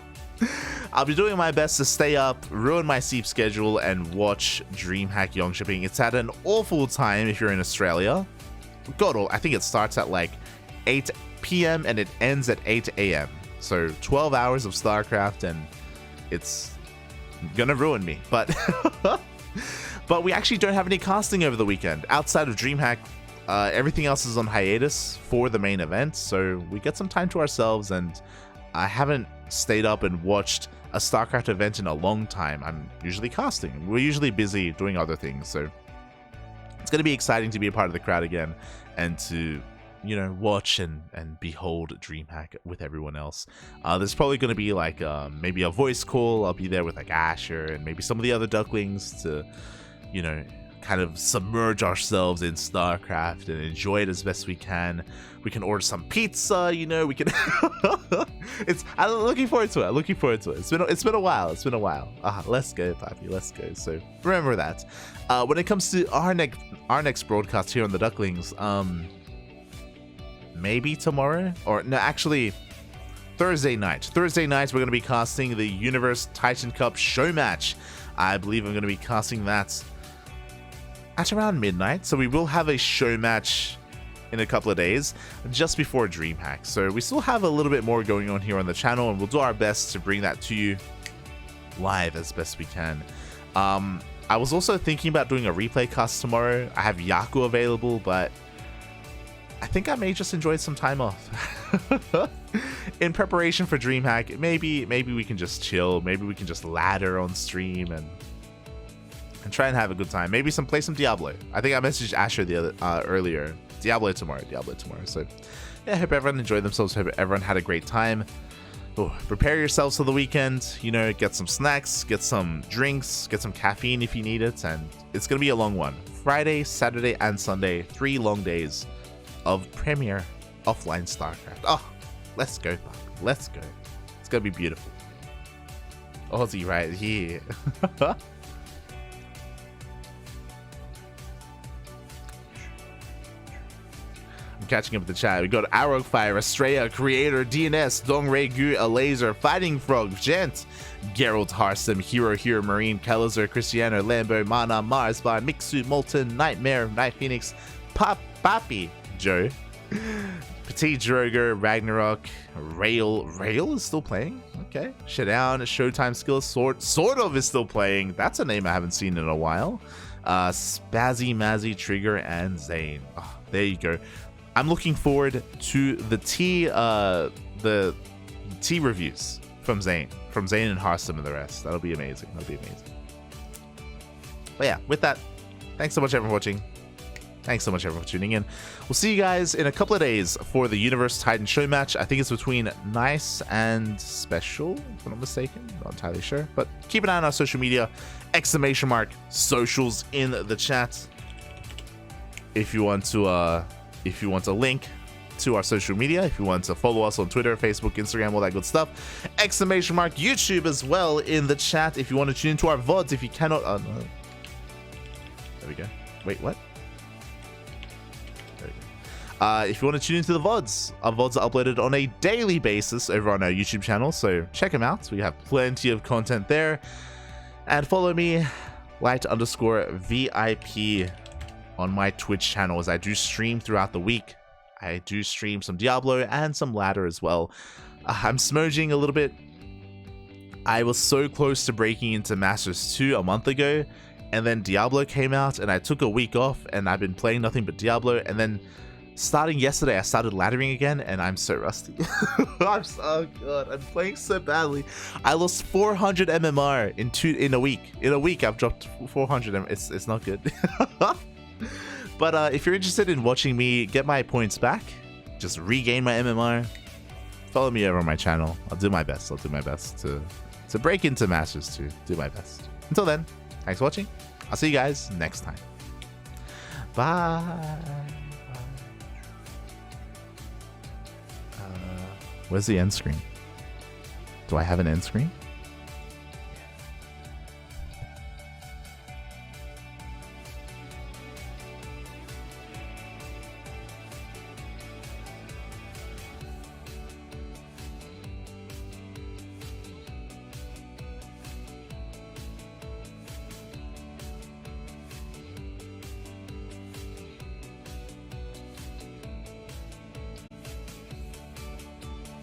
I'll be doing my best to stay up, ruin my sleep schedule, and watch DreamHack Yongshipping. It's at an awful time if you're in Australia. God, I think it starts at like 8 p.m. and it ends at 8 a.m. So 12 hours of StarCraft, and it's gonna ruin me. But but we actually don't have any casting over the weekend outside of DreamHack. Everything else is on hiatus for the main event, so we get some time to ourselves, and I haven't stayed up and watched a StarCraft event in a long time. I'm usually casting. We're usually busy doing other things, so it's going to be exciting to be a part of the crowd again and to, you know, watch and behold DreamHack with everyone else. There's probably going to be like maybe a voice call. I'll be there with like Asher and maybe some of the other Ducklings to, you know, kind of submerge ourselves in StarCraft and enjoy it as best we can. We can order some pizza, you know, we can I'm looking forward to it. It's been a while. Let's go, Papi, let's go. So remember that. When it comes to our next broadcast here on the Ducklings, maybe tomorrow, or no, actually Thursday night we're going to be casting the Universe Titan Cup show match. I believe I'm going to be casting that at around midnight, so we will have a show match in a couple of days just before DreamHack. So we still have a little bit more going on here on the channel, and we'll do our best to bring that to you live as best we can. I was also thinking about doing a replay cast tomorrow. I have Yaku available, but I think I may just enjoy some time off in preparation for DreamHack. Maybe we can just chill. Maybe we can just ladder on stream and try and have a good time. Maybe play some Diablo. I think I messaged Asher earlier. Diablo tomorrow. So yeah, hope everyone enjoyed themselves. Hope everyone had a great time. Prepare yourselves for the weekend. You know, get some snacks, get some drinks, get some caffeine if you need it, and it's gonna be a long one. Friday, Saturday, and Sunday, 3 long days of premier offline StarCraft. Oh, let's go, let's go. It's gonna be beautiful. Aussie right here. catching up with the chat. We got Arrowfire, Estrella, Creator, DNS, Dongray Gu, Alaser, Fighting Frog, Gent, Geralt, Harsum, Hero, Marine, Kalizer, Cristiano, Lambo, Mana, Marsbar, Mixu, Molten, Nightmare, Night Phoenix, Papi, Joe, Petit Droger, Ragnarok, Rail is still playing. Okay. ShaDoWn, Showtime Skills, sort of is still playing. That's a name I haven't seen in a while. Spazzy, Mazzy, Trigger, and Zane. Oh, there you go. I'm looking forward to the T reviews from Zane and Harsum and the rest. That'll be amazing. That'll be amazing. But yeah, with that, thanks so much everyone for watching. Thanks so much everyone for tuning in. We'll see you guys in a couple of days for the Universe Titan show match. I think it's between Nice and Special, if I'm not mistaken. Not entirely sure. But keep an eye on our social media. ! Socials in the chat. If you want to link to our social media, if you want to follow us on Twitter, Facebook, Instagram, all that good stuff. ! YouTube as well in the chat. If you want to tune into our VODs, if you cannot. No. There we go. Wait, what? If you want to tune into the VODs, our VODs are uploaded on a daily basis over on our YouTube channel, so check them out. We have plenty of content there. And follow me, light_VIP on my Twitch channel, as I do stream throughout the week. I do stream some Diablo and some ladder as well. I'm smudging a little bit. I was so close to breaking into Masters 2 a month ago, and then Diablo came out, and I took a week off, and I've been playing nothing but Diablo, and then starting yesterday, I started laddering again, and I'm so rusty. Oh god, I'm playing so badly. I lost 400 MMR in a week. In a week, I've dropped 400 MMR. It's not good. But if you're interested in watching me get my points back, just regain my MMR, follow me over on my channel. I'll do my best. I'll do my best to break into Masters 2. Do my best. Until then, thanks for watching. I'll see you guys next time. Bye. Where's the end screen? Do I have an end screen?